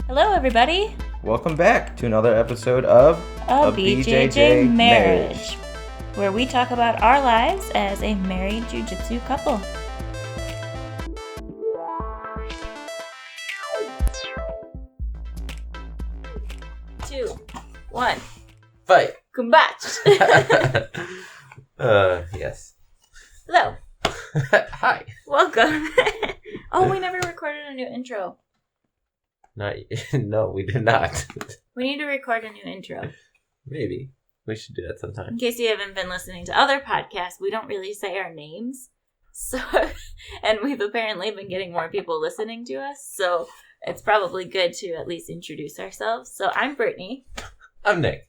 Hello, everybody. Welcome back to another episode of A BJJ Marriage, where we talk about our lives as a married jiu-jitsu couple. Two, one, Fight! Kumbatch! Yes. Hello. Hi. Welcome. Oh, we never recorded a new intro. No, we did not. We need to record a new intro. Maybe. We should do that In sometime. case you haven't been listening to other podcasts, we don't really say our names. So, and we've apparently been getting more people listening to us. So it's probably good to at least introduce ourselves. So I'm Brittany. I'm Nick.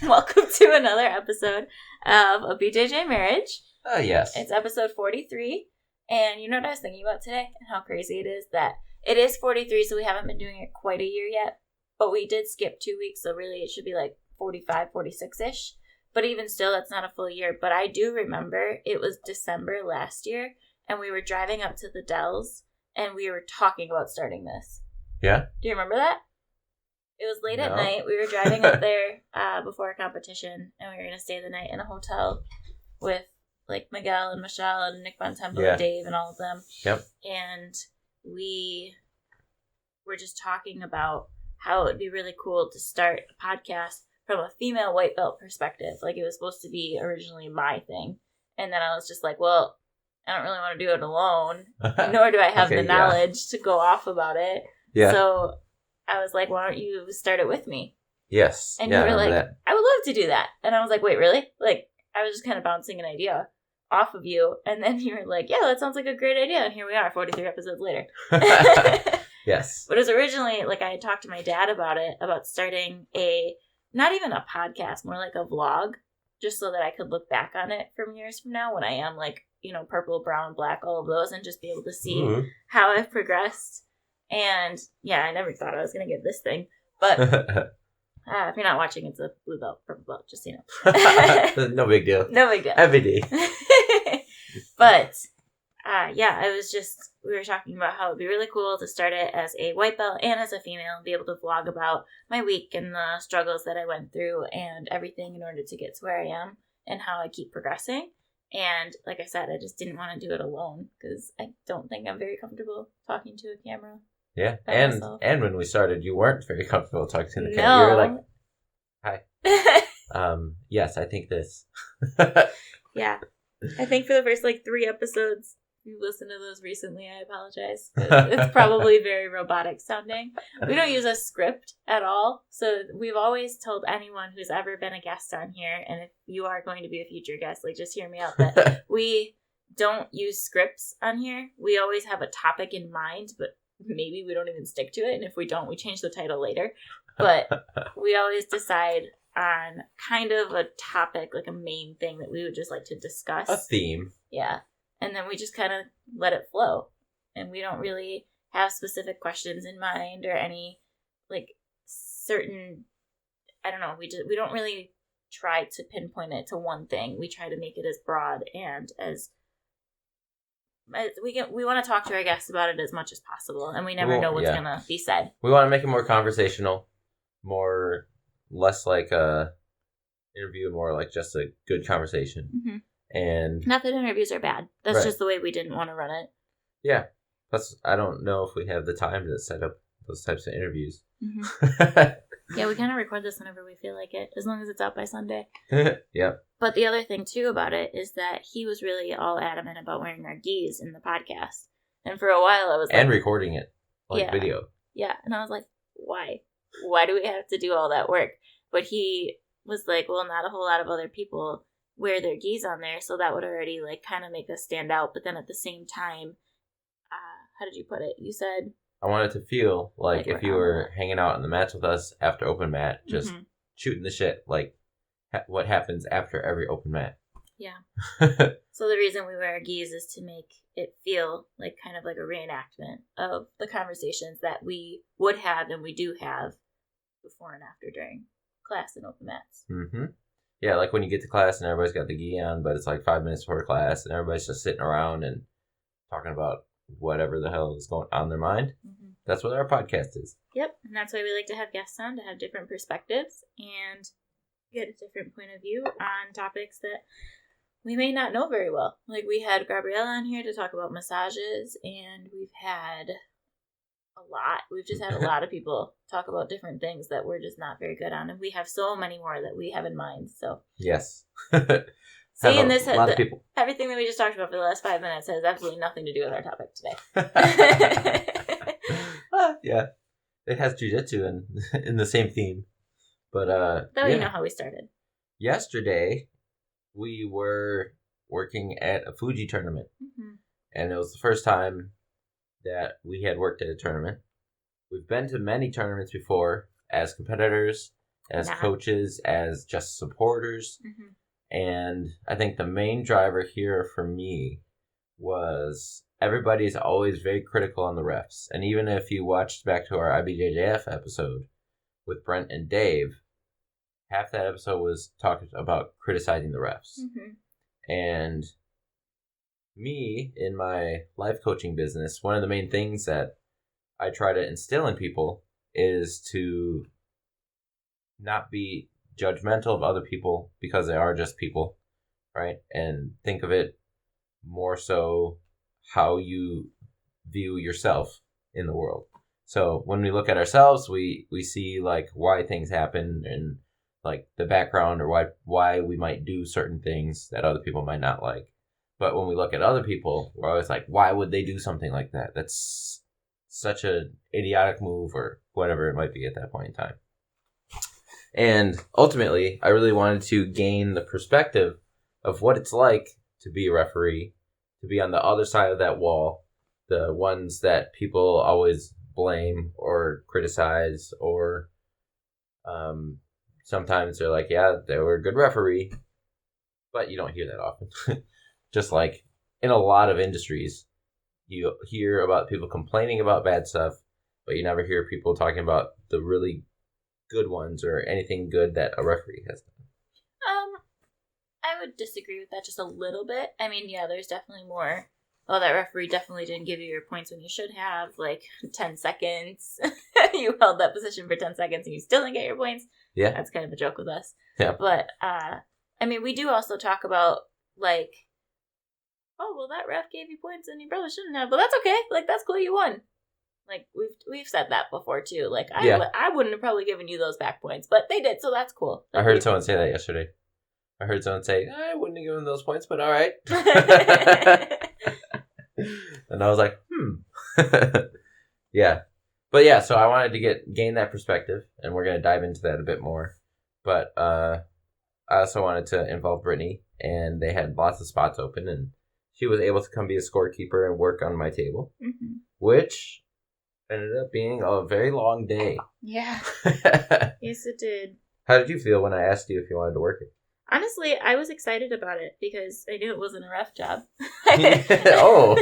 Welcome to another episode of A BJJ Marriage. Yes. It's episode 43. And you know what I was thinking about today? And how crazy it is that it is 43, so we haven't been doing it quite a year yet. But we did skip 2 weeks, so really it should be like 45, 46-ish. But even still, that's not a full year. But I do remember it was December last year, and we were driving up to the Dells, and we were talking about starting this. Yeah? Do you remember that? It was late at No. night. We were driving up there before a competition, and we were going to stay the night in a hotel with like Miguel and Michelle and Nick Bontempo and Dave and all of them. Yep. And we were just talking about how it would be really cool to start a podcast from a female white belt perspective. Like, it was supposed to be originally my thing. And then I was just like, well, I don't really want to do it alone, nor do I have the knowledge to go off about it. Yeah. So I was like, why don't you start it with me? Yes. And yeah, you were like, that. I would love to do that. And I was like, wait, really? Like, I was just kind of bouncing an idea off of you. And then you were like, yeah, that sounds like a great idea. And here we are, 43 episodes later. Yes. But it was originally, like, I had talked to my dad about it, about starting not even a podcast, more like a vlog, just so that I could look back on it from years from now when I am, like, you know, purple, brown, black, all of those, and just be able to see how I've progressed. And, yeah, I never thought I was going to get this thing. But if you're not watching, it's a blue belt, purple belt, just so you know. No big deal. No big deal. Every day. But, yeah, we were talking about how it'd be really cool to start it as a white belt and as a female, be able to vlog about my week and the struggles that I went through and everything in order to get to where I am and how I keep progressing. And like I said, I just didn't want to do it alone because I don't think I'm very comfortable talking to a camera. Yeah. myself. And when we started, you weren't very comfortable talking to the camera. No. You were like, hi. Yes, I think this. Yeah. I think for the first, 3 episodes, if you've listened to those recently, I apologize. It's probably very robotic sounding. We don't use a script at all. So we've always told anyone who's ever been a guest on here, and if you are going to be a future guest, just hear me out, that we don't use scripts on here. We always have a topic in mind, but maybe we don't even stick to it. And if we don't, we change the title later. But we always decide on kind of a topic, like a main thing that we would just like to discuss. A theme. Yeah. And then we just kind of let it flow. And we don't really have specific questions in mind or any, certain, I don't know, we don't really try to pinpoint it to one thing. We try to make it as broad and as we want to talk to our guests about it as much as possible. And we never know what's going to be said. We want to make it more conversational, less like a interview, more like just a good conversation. Mm-hmm. And not that interviews are bad. That's right. just the way we didn't want to run it. Yeah. Plus, I don't know if we have the time to set up those types of interviews. Mm-hmm. Yeah, we kind of record this whenever we feel like it, as long as it's out by Sunday. Yeah. But the other thing, too, about it is that he was really all adamant about wearing our gis in the podcast. And for a while, I was like... And recording it, video. Yeah, and I was like, why? Why do we have to do all that work? But he was like, well, not a whole lot of other people wear their gis on there, so that would already, kind of make us stand out. But then at the same time, how did you put it? You said... I wanted to feel like if you were hanging out on the mats with us after open mat, just shooting the shit, what happens after every open mat. Yeah. So the reason we wear our gis is to make it feel kind of like a reenactment of the conversations that we would have and we do have before and after during class and open mats. Mm-hmm. Yeah, like when you get to class and everybody's got the gi on, but it's 5 minutes before class and everybody's just sitting around and talking about whatever the hell is going on in their mind. Mm-hmm. That's what our podcast is. Yep. And that's why we like to have guests on, to have different perspectives and get a different point of view on topics that we may not know very well. Like, we had Gabriella on here to talk about massages, and we've just had a lot of people talk about different things that we're just not very good on, and we have so many more that we have in mind. So yes. Seeing this, a lot of people. Everything that we just talked about for the last 5 minutes has absolutely nothing to do with our topic today. Yeah, it has jiu-jitsu in the same theme, but you know how we started. Yesterday, we were working at a Fuji tournament, and it was the first time that we had worked at a tournament. We've been to many tournaments before as competitors, as coaches, as just supporters, and I think the main driver here for me was everybody's always very critical on the refs. And even if you watched back to our IBJJF episode with Brent and Dave, half that episode was talking about criticizing the refs. And me, in my life coaching business, one of the main things that I try to instill in people is to not be judgmental of other people because they are just people, right? And think of it more so how you view yourself in the world. So when we look at ourselves, we see like why things happen and like the background or why we might do certain things that other people might not like. But when we look at other people, we're always like, why would they do something like that? That's such an idiotic move or whatever it might be at that point in time. And ultimately, I really wanted to gain the perspective of what it's like to be a referee, to be on the other side of that wall, the ones that people always blame or criticize, or sometimes they're like, yeah, they were a good referee, but you don't hear that often. Just like in a lot of industries, you hear about people complaining about bad stuff, but you never hear people talking about the really good ones or anything good that a referee has done. I would disagree with that just a little bit. I mean, yeah, there's definitely more. Oh, that referee definitely didn't give you your points when you should have, like 10 seconds. You held that position for 10 seconds and you still didn't get your points. Yeah. That's kind of a joke with us. Yeah. But, I mean, we do also talk about, like, oh, well, that ref gave you points and you probably shouldn't have, but that's okay. Like, that's cool, you won. Like, we've said that before, too. Like, I wouldn't have probably given you those back points, but they did, so that's cool. Like, I heard someone say that yesterday. I heard someone say, I wouldn't have given those points, but all right. And I was like, Yeah. But yeah, so I wanted to gain that perspective, and we're going to dive into that a bit more. But I also wanted to involve Brittany, and they had lots of spots open, and she was able to come be a scorekeeper and work on my table, which ended up being a very long day. Yeah. Yes, it did. How did you feel when I asked you if you wanted to work it? Honestly, I was excited about it because I knew it wasn't a rough job. Oh.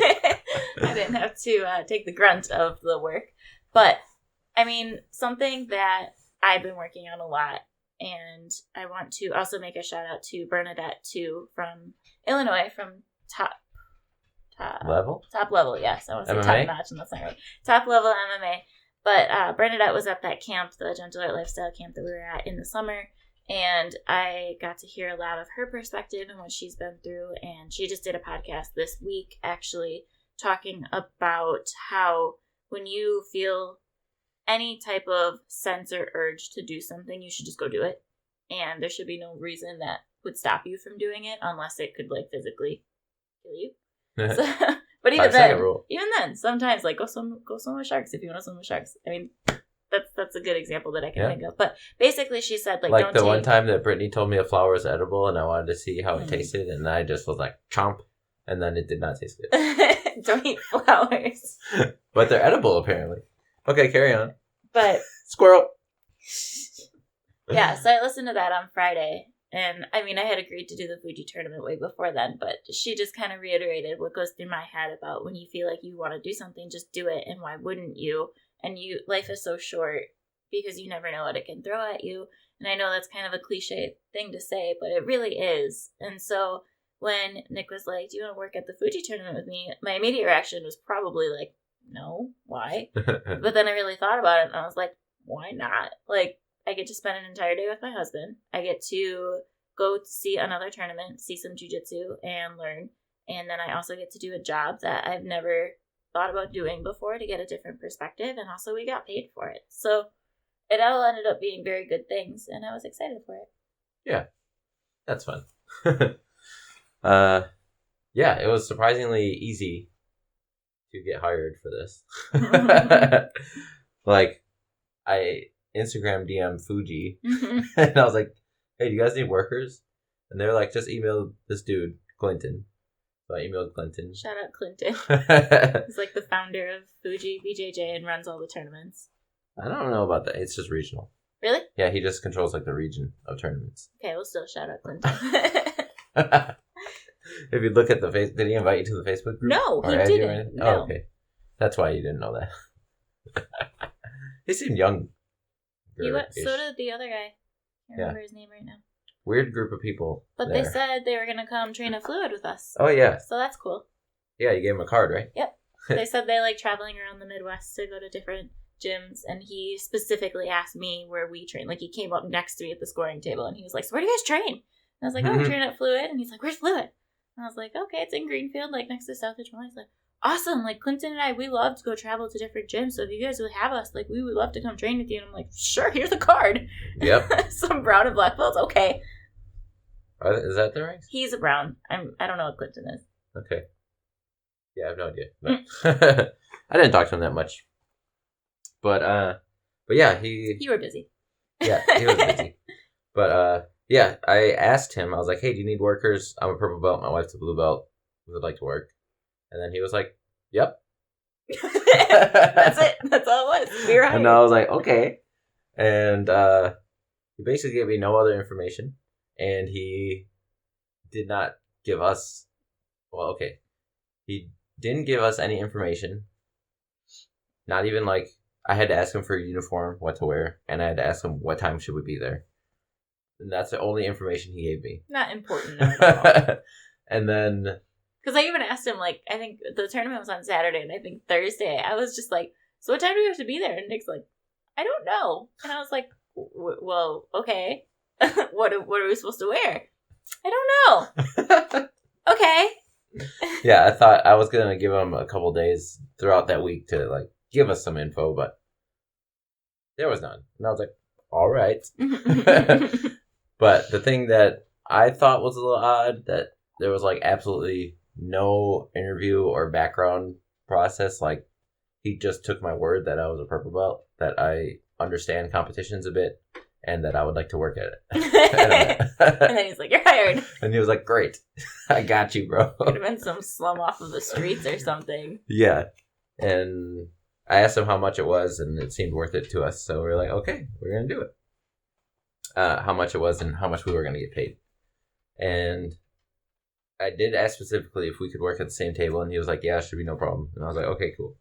I didn't have to take the grunt of the work. But, I mean, something that I've been working on a lot, and I want to also make a shout out to Bernadette, too, from Illinois, from Top Level, yes. I want to say MMA? Top Notch, and that's not right. Top Level MMA. But Bernadette was at that camp, the Gentle Art Lifestyle camp that we were at in the summer, and I got to hear a lot of her perspective and what she's been through, and she just did a podcast this week, actually, talking about how when you feel any type of sense or urge to do something, you should just go do it, and there should be no reason that would stop you from doing it unless it could, like, physically kill you. So, but even then, sometimes, like, go swim with sharks if you want to swim with sharks. I mean, that's a good example that I can think of. But basically, she said, like don't one time that Brittany told me a flower was edible, and I wanted to see how it tasted, and I just was like, chomp, and then it did not taste good. Don't eat flowers. But they're edible, apparently. Okay, carry on. But squirrel. Yeah, so I listened to that on Friday. And, I mean, I had agreed to do the Fuji tournament way before then, but she just kind of reiterated what goes through my head about when you feel like you want to do something, just do it, and why wouldn't you? And life is so short because you never know what it can throw at you. And I know that's kind of a cliche thing to say, but it really is. And so when Nick was like, do you want to work at the Fuji tournament with me? My immediate reaction was probably like, no, why? But then I really thought about it, and I was like, why not? Like, I get to spend an entire day with my husband. I get to go to see another tournament, see some jiu-jitsu, and learn. And then I also get to do a job that I've never thought about doing before to get a different perspective. And also we got paid for it. So it all ended up being very good things. And I was excited for it. Yeah. That's fun. Yeah, it was surprisingly easy to get hired for this. Like, I Instagram DM Fuji, and I was like, hey, do you guys need workers? And they were like, just email this dude, Clinton. So I emailed Clinton. Shout out Clinton. He's like the founder of Fuji BJJ and runs all the tournaments. I don't know about that. It's just regional. Really? Yeah, he just controls like the region of tournaments. Okay, we'll still shout out Clinton. If you look at the face, did he invite you to the Facebook group? No, he didn't. No. Oh, okay. That's why you didn't know that. He seemed young. So did the other guy. I can't remember his name right now. Weird group of people. But there. they said they were going to come train a fluid with us. Oh, yeah. So that's cool. Yeah, you gave him a card, right? Yep. They said they like traveling around the Midwest to go to different gyms, and he specifically asked me where we train. Like, he came up next to me at the scoring table, and he was like, so where do you guys train? And I was like, oh, we train at Fluid. And he's like, where's Fluid? And I was like, okay, it's in Greenfield, like next to Southridge Mall. He's like, awesome. Like, Clinton and I, we love to go travel to different gyms, so if you guys would have us, like, we would love to come train with you. And I'm like, sure, here's a card. Yep. Some brown and black belts. Okay. Is that the ranks? He's a brown. I don't know what Clinton is. Okay. Yeah, I have no idea. But I didn't talk to him that much. But yeah, You were busy. Yeah, he was busy. But yeah, I asked him, I was like, hey, do you need workers? I'm a purple belt, my wife's a blue belt. We would like to work. And then he was like, yep. That's it. That's all it was. We were hired. And I was like, okay. And he basically gave me no other information. And he did not give us, he didn't give us any information. Not even like, I had to ask him for a uniform, what to wear, and I had to ask him what time should we be there. And that's the only information he gave me. Not important at all. And then... Because I even asked him, like, I think the tournament was on Saturday, and I think Thursday, I was just like, so what time do we have to be there? And Nick's like, I don't know. And I was like, well, okay. What are we supposed to wear? I don't know. Okay. Yeah, I thought I was going to give him a couple days throughout that week to, like, give us some info, but there was none. And I was like, all right. But the thing that I thought was a little odd, that there was, like, absolutely no interview or background process. Like, he just took my word that I was a purple belt, that I understand competitions a bit, and that I would like to work at it. And then he's like, you're hired. And he was like, great. I got you, bro. Could have been some slum off of the streets or something. Yeah. And I asked him how much it was, and it seemed worth it to us. So we were like, okay, we're going to do it. How much it was and how much we were going to get paid. And I did ask specifically if we could work at the same table, and he was like, yeah, should be no problem. And I was like, okay, cool.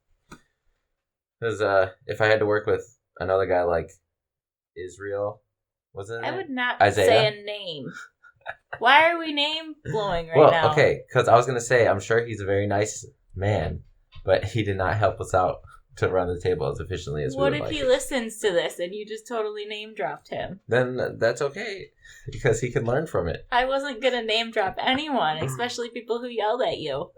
Because if I had to work with another guy like Israel, was it? I would not Isaiah? say a name. Why are we name blowing now? Well, okay, because I was going to say, I'm sure he's a very nice man, but he did not help us out to run the table as efficiently as we would like. What if he listens to this and you just totally name dropped him? Then that's okay, because he can learn from it. I wasn't going to name drop anyone, especially people who yelled at you.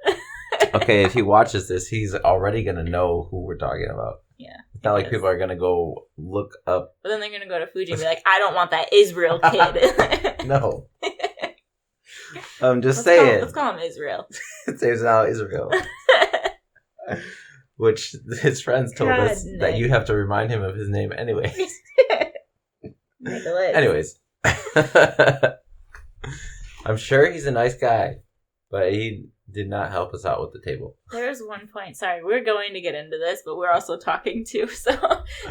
Okay, if he watches this, he's already going to know who we're talking about. Yeah. It's not like people are going to go look up. But then they're going to go to Fuji and be like, I don't want that Israel kid. No. I'm just saying. Let's call him Israel. It saves now Israel. Which his friends told us Nick. that you have to remind him of his name anyways. Anyways. I'm sure he's a nice guy, but he did not help us out with the table. There was one point, sorry, we're going to get into this, but we're also talking too. So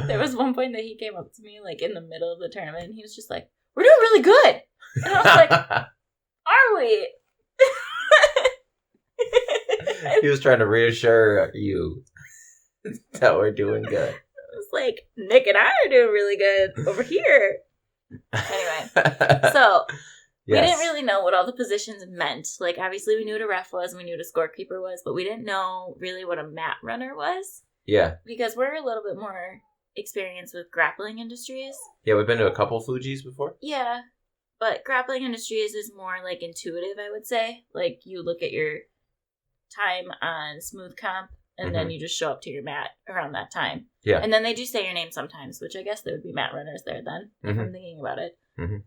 there was one point that he came up to me like in the middle of the tournament, and he was just like, we're doing really good. And I was like, are we? He was trying to reassure you that we're doing good. I was like, Nick and I are doing really good over here. Anyway, so we didn't really know what all the positions meant. Like, obviously we knew what a ref was and we knew what a scorekeeper was, but we didn't know really what a mat runner was. Yeah. Because we're a little bit more experience with grappling industries. Yeah, we've been to a couple Fujis before. Yeah, but grappling industries is more like intuitive, I would say. Like you look at your time on smooth comp and then you just show up to your mat around that time. Yeah. And then they do say your name sometimes, which I guess there would be mat runners there then, if I'm thinking about it.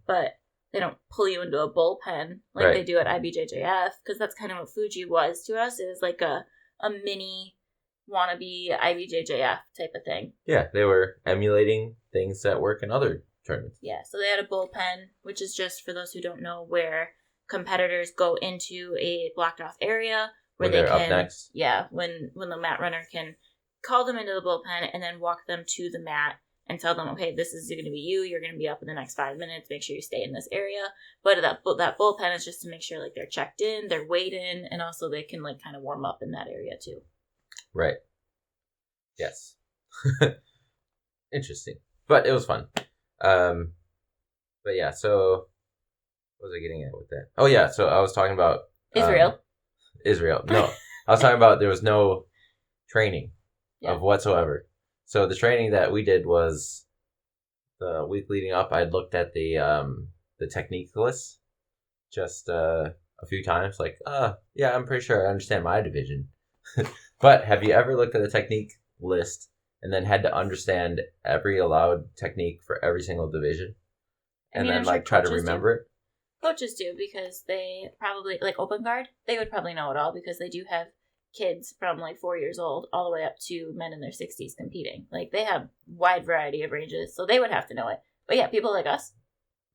But they don't pull you into a bullpen like they do at IBJJF, because that's kind of what Fuji was to us. It was like a mini wannabe IBJJF type of thing. Yeah, they were emulating things that work in other tournaments. Yeah, so they had a bullpen, which is just, for those who don't know, where competitors go into a blocked off area where they can, up next. Yeah, when the mat runner can call them into the bullpen and then walk them to the mat and tell them, okay, this is going to be you. You're going to be up in the next 5 minutes. Make sure you stay in this area. But that bullpen is just to make sure like they're checked in, they're weighed in, and also they can like kind of warm up in that area too. Right. Yes. Interesting. But it was fun. But yeah, so what was I getting at with that? Oh yeah, so I was talking about Israel. No. I was talking about there was no training of whatsoever. So the training that we did was the week leading up. I looked at the technique list just a few times. Like, yeah, I'm pretty sure I understand my division. But have you ever looked at a technique list and then had to understand every allowed technique for every single division? And then like try to remember it? Coaches do, because they probably, like open guard, they would probably know it all, because they do have kids from like 4 years old all the way up to men in their 60s competing. Like they have wide variety of ranges, so they would have to know it. But yeah, people like us,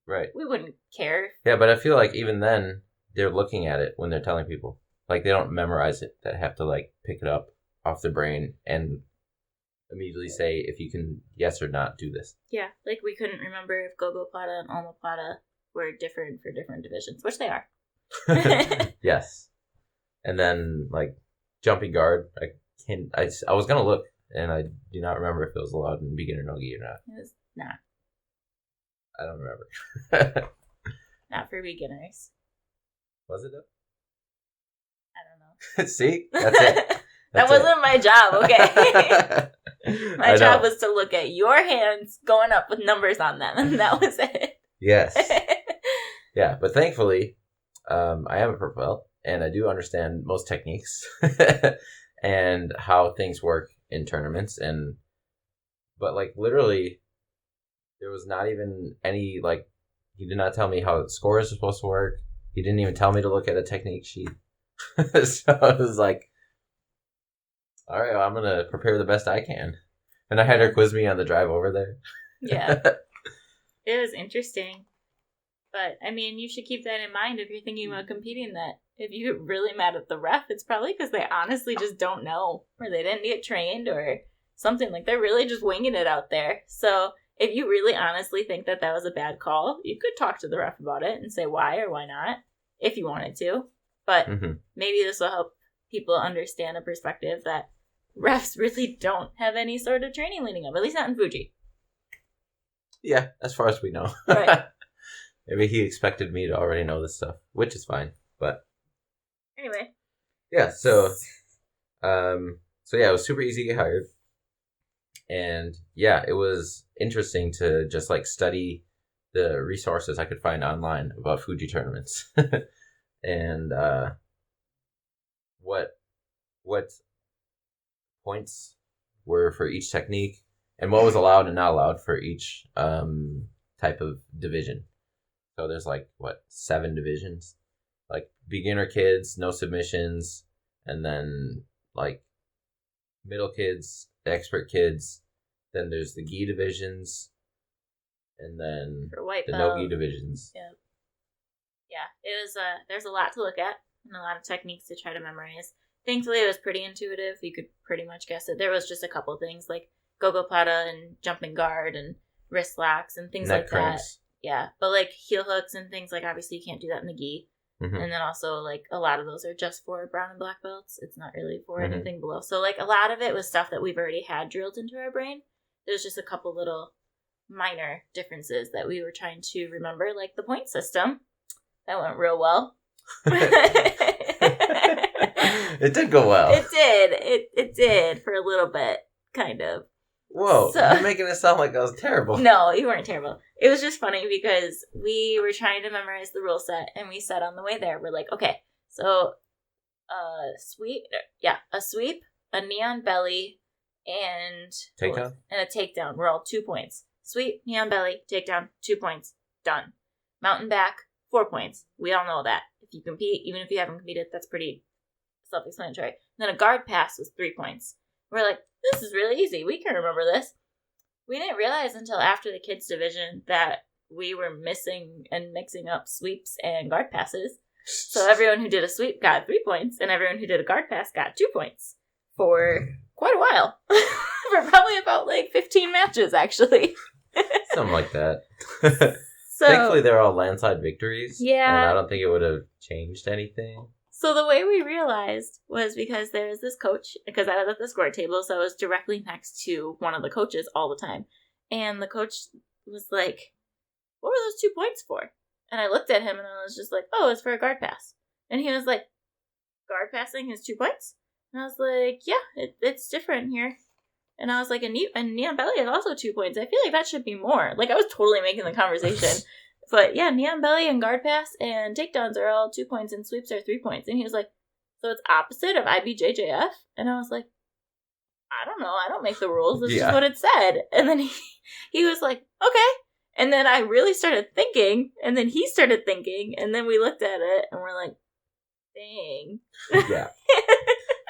right? We wouldn't care. Yeah, but I feel like even then they're looking at it when they're telling people. Like they don't memorize it. They have to like pick it up off their brain and immediately say if you can yes or not do this. Yeah, like we couldn't remember if Gogo Plata and Alma Plata were different for different divisions, which they are. Yes. And then like jumping guard, I was gonna look and I do not remember if it was allowed in beginner nogi or not. It was not. I don't remember. Not for beginners. Was it though? I don't know. See? That's it. That wasn't my job, okay? My job was to look at your hands going up with numbers on them, and that was it. Yes. Yeah, but thankfully, I am a purple belt, and I do understand most techniques and how things work in tournaments. But like literally, there was not even any like. He did not tell me how scores are supposed to work. He didn't even tell me to look at a technique sheet. So it was like, all right, well, I'm gonna prepare the best I can. And I had her quiz me on the drive over there. Yeah, it was interesting. But, I mean, you should keep that in mind if you're thinking about competing, that if you get really mad at the ref, it's probably because they honestly just don't know, or they didn't get trained, or something. Like, they're really just winging it out there. So, if you really honestly think that was a bad call, you could talk to the ref about it and say why or why not, if you wanted to. But maybe this will help people understand a perspective that refs really don't have any sort of training leading up, at least not in Fuji. Yeah, as far as we know. Right. Maybe he expected me to already know this stuff, which is fine. But anyway. Yeah, so yeah, it was super easy to get hired. And yeah, it was interesting to just like study the resources I could find online about Fuji tournaments. And what points were for each technique and what was allowed and not allowed for each type of division. So there's like 7 divisions, like beginner kids, no submissions, and then like middle kids, expert kids. Then there's the gi divisions, and then for white the belt. no gi divisions. Yeah. Yeah, it was. There's a lot to look at and a lot of techniques to try to memorize. Thankfully, it was pretty intuitive. You could pretty much guess it. There was just a couple things like gogo plata and jumping guard and wrist locks and things neck like cranks. that. Yeah, but like heel hooks and things, like obviously you can't do that in the gi. Mm-hmm. And then also like a lot of those are just for brown and black belts. It's not really for anything below. So like a lot of it was stuff that we've already had drilled into our brain. There's just a couple little minor differences that we were trying to remember, like the point system. That went real well. It did go well. It did. It did for a little bit, kind of. Whoa, you're making it sound like I was terrible. No, you weren't terrible. It was just funny because we were trying to memorize the rule set, and we said on the way there, we're like, okay, so a sweep, a neon belly, and takedown? And a takedown were all 2 points. Sweep, neon belly, takedown, 2 points, done. Mountain back, 4 points. We all know that. If you compete, even if you haven't competed, that's pretty self-explanatory. And then a guard pass was 3 points. We're like, this is really easy. We can remember this. We didn't realize until after the kids division that we were missing and mixing up sweeps and guard passes. So everyone who did a sweep got 3 points, and everyone who did a guard pass got 2 points for quite a while. For probably about 15 matches, actually. Something like that. So, thankfully, they're all landslide victories. Yeah. And I don't think it would have changed anything. So the way we realized was because there was this coach, because I was at the score table, so I was directly next to one of the coaches all the time. And the coach was like, what were those 2 points for? And I looked at him and I was just like, oh, it's for a guard pass. And he was like, guard passing is 2 points? And I was like, yeah, it's different here. And I was like, and neon belly is also 2 points. I feel like that should be more. I was totally making the conversation. But yeah, neon belly and guard pass and takedowns are all 2 points and sweeps are 3 points. And he was like, so it's opposite of IBJJF? And I was like, I don't know. I don't make the rules. This is what it said. And then he was like, okay. And then I really started thinking, and then he started thinking, and then we looked at it and we're like, dang. Yeah.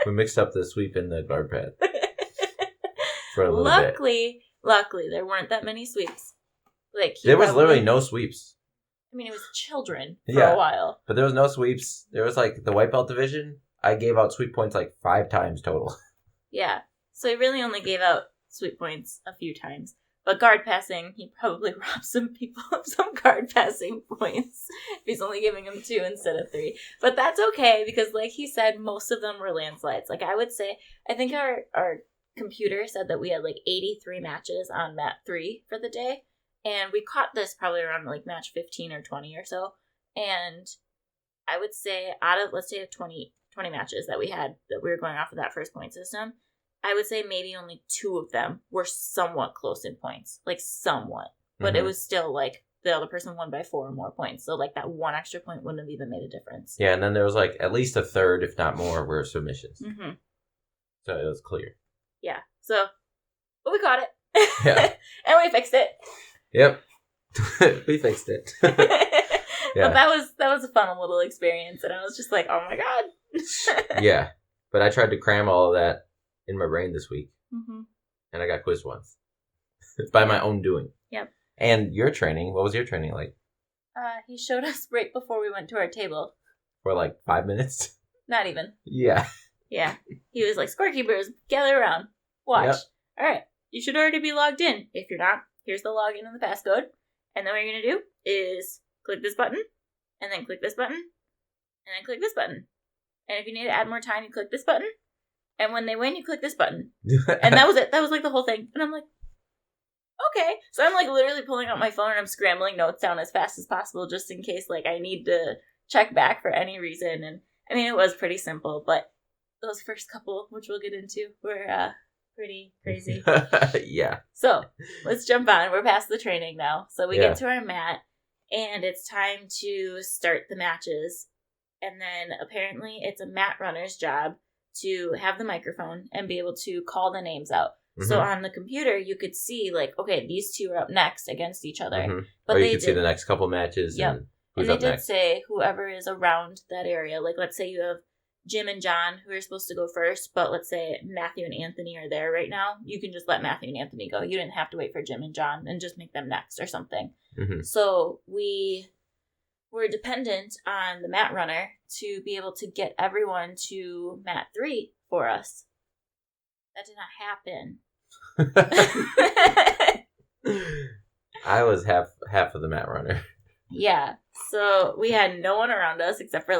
We mixed up the sweep and the guard pass. For a little bit. Luckily, there weren't that many sweeps. There was literally no sweeps. I mean, it was children for a while. But there was no sweeps. There was the white belt division. I gave out sweep points 5 times total. Yeah. So he really only gave out sweep points a few times. But guard passing, he probably robbed some people of some guard passing points. If he's only giving them 2 instead of 3. But that's okay, because like he said, most of them were landslides. I would say, I think our computer said that we had 83 matches on mat 3 for the day. And we caught this probably around match 15 or 20 or so. And I would say out of, let's say 20 matches that we had, that we were going off of that first point system, I would say maybe only 2 of them were somewhat close in points. Somewhat. But it was still the other person won by 4 or more points. So that 1 extra point wouldn't have even made a difference. Yeah, and then there was at least a third, if not more, were submissions. Mm-hmm. So it was clear. Yeah. So, but we caught it. Yeah. And we fixed it. Yep. We fixed it. Yeah. But that was a fun little experience, and I was just like, oh my god. Yeah. But I tried to cram all of that in my brain this week. Mm-hmm. And I got quizzed once. By my own doing. Yep. And your training, what was your training like? He showed us right before we went to our table. For 5 minutes? Not even. Yeah. Yeah. He was like, scorekeepers, gather around. Watch. Yep. All right. You should already be logged in. If you're not, here's the login and the passcode. And then what you're going to do is click this button, and then click this button, and then click this button. And if you need to add more time, you click this button. And when they win, you click this button. And that was it. That was the whole thing. And I'm like, okay. So I'm literally pulling out my phone and I'm scrambling notes down as fast as possible just in case I need to check back for any reason. And I mean, it was pretty simple, but those first couple, which we'll get into, were pretty crazy. Yeah. So let's jump on. We're past the training now. So we get to our mat and it's time to start the matches. And then apparently it's a mat runner's job to have the microphone and be able to call the names out. Mm-hmm. So on the computer, you could see okay, these 2 are up next against each other. Mm-hmm. But you could see the next couple matches. Yep. And who's they up next. did say whoever is around that area. Let's say you have Jim and John who are supposed to go first, but let's say Matthew and Anthony are there right now. You can just let Matthew and Anthony go. You didn't have to wait for Jim and John and just make them next or something. Mm-hmm. So we were dependent on the mat runner to be able to get everyone to mat 3 for us. That did not happen. I was half of the mat runner. Yeah. So we had no one around us except for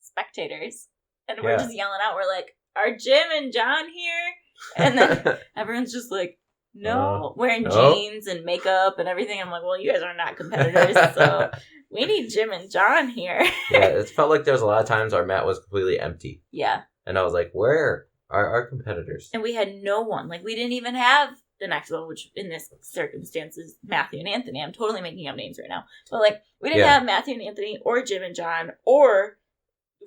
spectators. And we're just yelling out. We're like, are Jim and John here? And then everyone's just like, no, wearing jeans and makeup and everything. I'm like, well, you guys are not competitors, so we need Jim and John here. Yeah, it felt like there was a lot of times our mat was completely empty. Yeah. And I was like, where Our competitors. And we had no one. Like, we didn't even have the next one, which in this circumstance is Matthew and Anthony. I'm totally making up names right now. But, like, we didn't have Matthew and Anthony or Jim and John or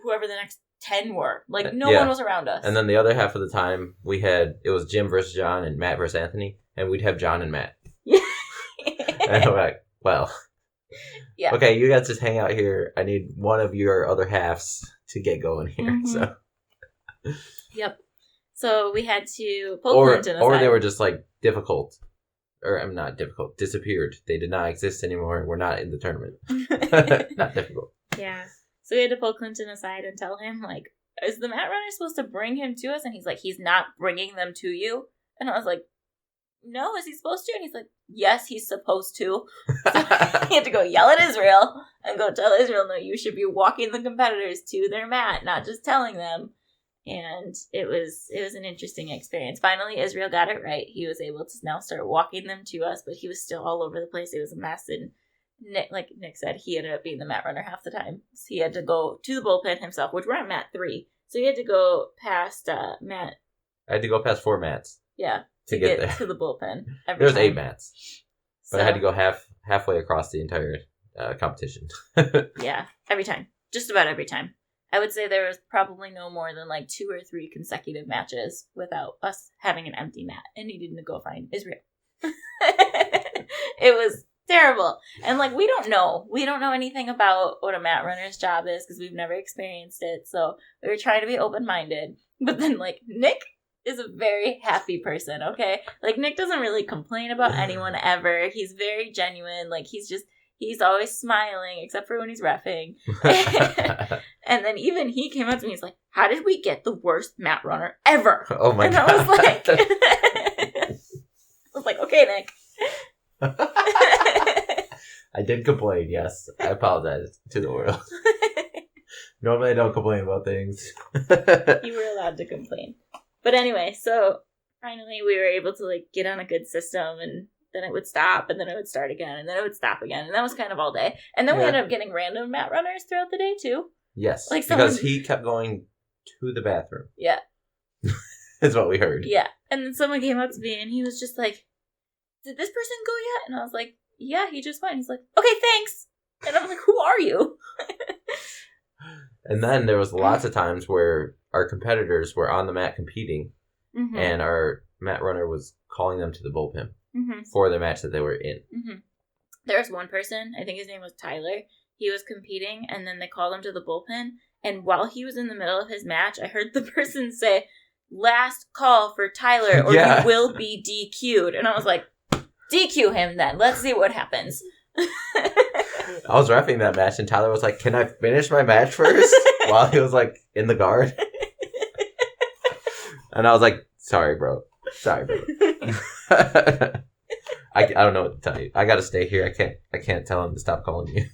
whoever the next 10 were. Like, no one was around us. And then the other half of the time, it was Jim versus John and Matt versus Anthony. And we'd have John and Matt. And we're like, well, okay, you guys just hang out here. I need one of your other halves to get going here. Mm-hmm. So. Yep. So we had to pull Clinton aside. Or they were just, like, difficult. Or, I'm not difficult. Disappeared. They did not exist anymore. We're not in the tournament. Not difficult. Yeah. So we had to pull Clinton aside and tell him, like, is the mat runner supposed to bring him to us? And he's like, he's not bringing them to you. And I was like, no, is he supposed to? And he's like, yes, he's supposed to. So he had to go yell at Israel and go tell Israel, no, you should be walking the competitors to their mat, not just telling them. And it was an interesting experience. Finally, Israel got it right. He was able to now start walking them to us, but he was still all over the place. It was a mess. And Nick, like Nick said, he ended up being the mat runner half the time. So he had to go to the bullpen himself, which we're at mat 3. So he had to go past Matt. I had to go past 4 mats. Yeah. To get there. To the bullpen. There's 8 mats. But I had to go halfway across the entire competition. Yeah. Every time. Just about every time. I would say there was probably no more than like 2 or 3 consecutive matches without us having an empty mat and needing to go find Israel. It was terrible. And like, we don't know anything about what a mat runner's job is because we've never experienced it. So we were trying to be open-minded. But then like, Nick is a very happy person, okay? Like, Nick doesn't really complain about anyone ever. He's very genuine. Like, he's always smiling, except for when he's reffing. And then even he came up to me, he's like, how did we get the worst mat runner ever? Oh my God. I was like, okay, Nick. I did complain, yes. I apologize to the world. Normally I don't complain about things. You were allowed to complain. But anyway, so finally we were able to like get on a good system, and then it would stop, and then it would start again, and then it would stop again. And that was kind of all day. And then we ended up getting random mat runners throughout the day, too. Yes, like because he kept going to the bathroom. Yeah. Is what we heard. Yeah. And then someone came up to me, and he was just like, did this person go yet? And I was like, yeah, he just went. He's like, okay, thanks. And I'm like, who are you? And then there was lots of times where our competitors were on the mat competing, mm-hmm. and our mat runner was calling them to the bullpen. Mm-hmm. For the match that they were in. Mm-hmm. There was one person, I think his name was Tyler. He was competing, and then they called him to the bullpen. And while he was in the middle of his match, I heard the person say, last call for Tyler, or you will be DQ'd. And I was like, DQ him then. Let's see what happens. I was reffing that match, and Tyler was like, can I finish my match first? While he was like in the guard. And I was like, sorry, bro. I don't know what to tell you. I gotta stay here. I can't tell him to stop calling you.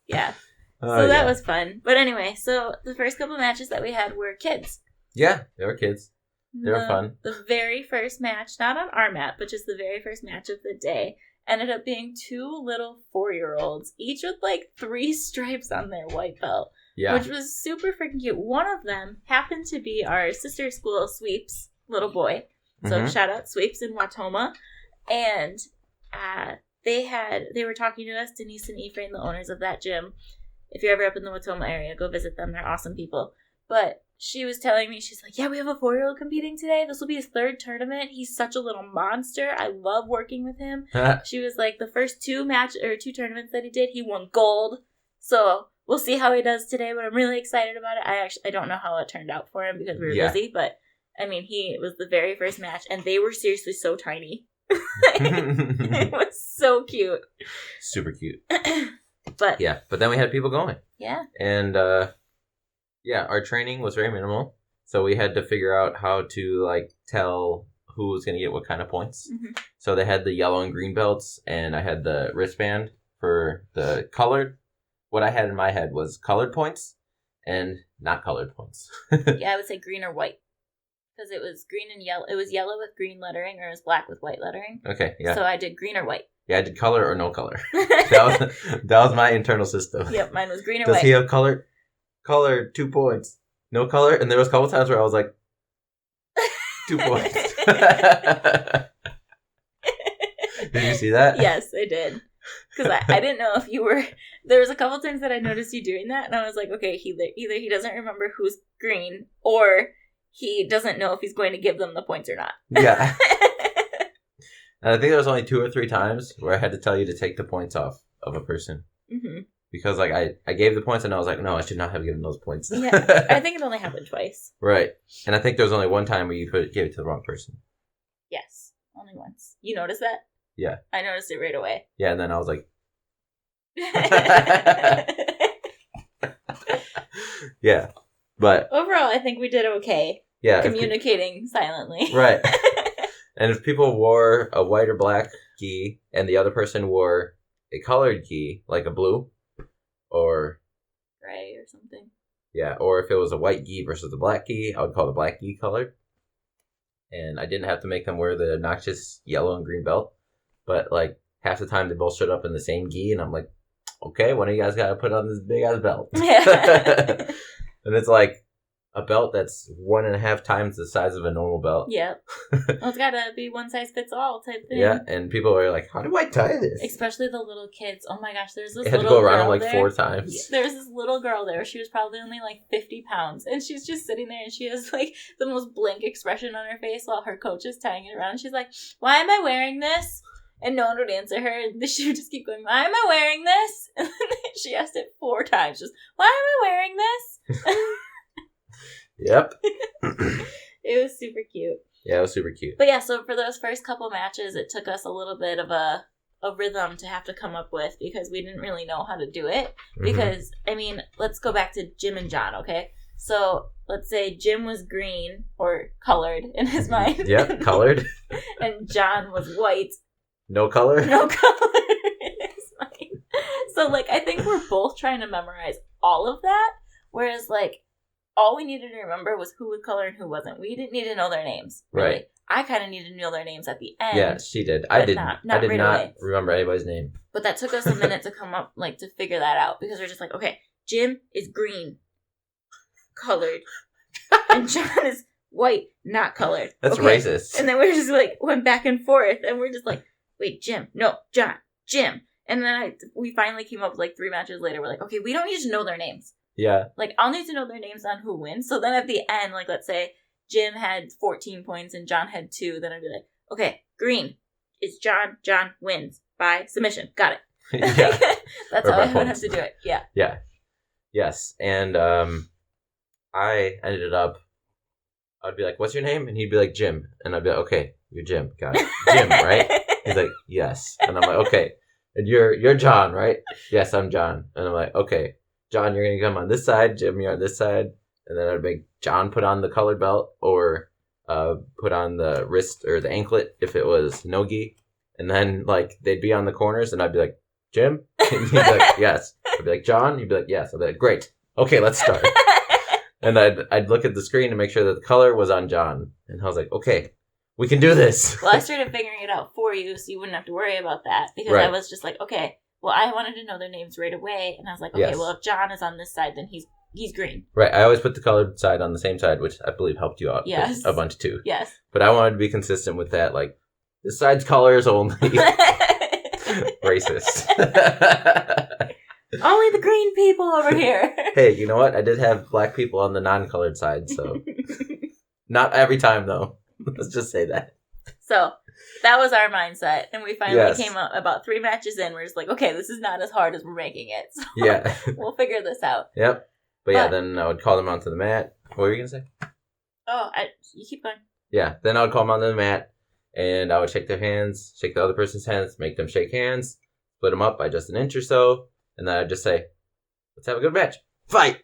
Yeah. So that was fun. But anyway, so the first couple matches that we had were kids. Yeah, they were kids. They were fun. The very first match, not on our mat, but just the very first match of the day, ended up being 2 little 4-year-olds, each with like 3 stripes on their white belt. Yeah. Which was super freaking cute. One of them happened to be our sister school Sweeps little boy. So mm-hmm. Shout out Sweeps in Watoma. And they were talking to us, Denise and Ephraim, the owners of that gym. If you're ever up in the Watoma area, go visit them. They're awesome people. But she was telling me, she's like, yeah, we have a 4-year-old competing today. This will be his 3rd tournament. He's such a little monster. I love working with him. She was like, the first 2 tournaments that he did, he won gold. So we'll see how he does today, but I'm really excited about it. I don't know how it turned out for him because we were busy, but I mean, it was the very first match, and they were seriously so tiny. It was so cute. Super cute. But then we had people going. Yeah. And our training was very minimal, so we had to figure out how to like tell who was going to get what kind of points. Mm-hmm. So they had the yellow and green belts, and I had the wristband for the colored. What I had in my head was colored points and not colored points. Yeah, I would say green or white. Because it was green and yellow. It was yellow with green lettering, or it was black with white lettering. Okay, yeah. So I did green or white. Yeah, I did color or no color. That was my internal system. Yep, mine was green or white. Does he have color? Color, 2 points. No color? And there was a couple times where I was like, 2 points. Did you see that? Yes, I did. Because I didn't know if you were... There was a couple times that I noticed you doing that, and I was like, okay, either he doesn't remember who's green, or he doesn't know if he's going to give them the points or not. Yeah. And I think there was only 2 or 3 times where I had to tell you to take the points off of a person. Mm-hmm. Because like I gave the points and I was like, no, I should not have given those points. Yeah, I think it only happened twice. Right. And I think there was only one time where you gave it to the wrong person. Yes, only once. You noticed that? Yeah. I noticed it right away. Yeah, and then I was like... Yeah. But... Overall, I think we did okay. Yeah. Communicating silently. Right. And if people wore a white or black gi and the other person wore a colored gi, like a blue or gray or something. Yeah, or if it was a white gi versus a black gi, I would call the black gi colored. And I didn't have to make them wear the obnoxious yellow and green belt. But like half the time they both showed up in the same gi and I'm like, okay, one of you guys got to put on this big ass belt. Yeah. And it's like a belt that's 1.5 times the size of a normal belt. Yep. Well, it's gotta be one size fits all type thing. Yeah, and people are like, how do I tie this? Especially the little kids. Oh my gosh, there's this little girl. Had to go around them like 4 times. There's this little girl there. She was probably only like 50 pounds. And she's just sitting there and she has like the most blank expression on her face while her coach is tying it around. She's like, why am I wearing this? And no one would answer her. And she would just keep going, why am I wearing this? And then she asked it 4 times. Just, why am I wearing this? Yep. It was super cute. Yeah, it was super cute. But yeah, so for those first couple matches, it took us a little bit of a rhythm to have to come up with because we didn't really know how to do it. Because, I mean, let's go back to Jim and John, okay? So let's say Jim was green or colored in his mind. Yep, colored. And John was white. No color? No color in his mind. So, like, I think we're both trying to memorize all of that. Whereas, like, all we needed to remember was who would color and who wasn't. We didn't need to know their names. Really. Right. I kind of needed to know their names at the end. Yeah, she did. I did not away. remember anybody's name. But that took us a minute to come up, like, to figure that out. Because we're just like, okay, Jim is green, colored. And John is white, not colored. That's okay? racist. And then we just, like, went back and forth. And we're just like, wait, Jim. No, John. Jim. And then we finally came up with, like, 3 matches later. We're like, okay, we don't need to know their names. Yeah. Like, I'll need to know their names on who wins. So then at the end, like, let's say Jim had 14 points and John had 2. Then I'd be like, okay, green. It's John. John wins by submission. Got it. Yeah. That's how I would have to do it. Yeah. Yeah. Yes. And I ended up, I'd be like, what's your name? And he'd be like, Jim. And I'd be like, okay, you're Jim. Got it. Jim, right? He's like, yes. And I'm like, okay. And you're John, right? Yes, I'm John. And I'm like, okay. John, you're going to come on this side. Jim, you're on this side. And then I'd make John put on the colored belt or put on the wrist or the anklet if it was no-gi. And then, like, they'd be on the corners and I'd be like, Jim? And he'd be like, yes. I'd be like, John? He'd be like, yes. I'd be like, great. Okay, let's start. And I'd look at the screen to make sure that the color was on John. And I was like, okay, we can do this. Well, I started figuring it out for you so you wouldn't have to worry about that. Because right. I was just like, okay. Well, I wanted to know their names right away, and I was like, okay, yes. Well, if John is on this side, then he's green. Right. I always put the colored side on the same side, which I believe helped you out yes. a bunch too. Yes. But I wanted to be consistent with that, like, this side's colors only. Racist. Only the green people over here. Hey, you know what? I did have black people on the non-colored side, so. Not every time, though. Let's just say that. So, that was our mindset. And we finally came up about 3 matches in. We're just like, okay, this is not as hard as we're making it. So yeah. We'll figure this out. Yep. But yeah, then I would call them onto the mat. What were you going to say? Oh, you keep going. Yeah. Then I would call them onto the mat. And I would shake their hands, shake the other person's hands, make them shake hands, split them up by just an inch or so. And then I'd just say, let's have a good match. Fight!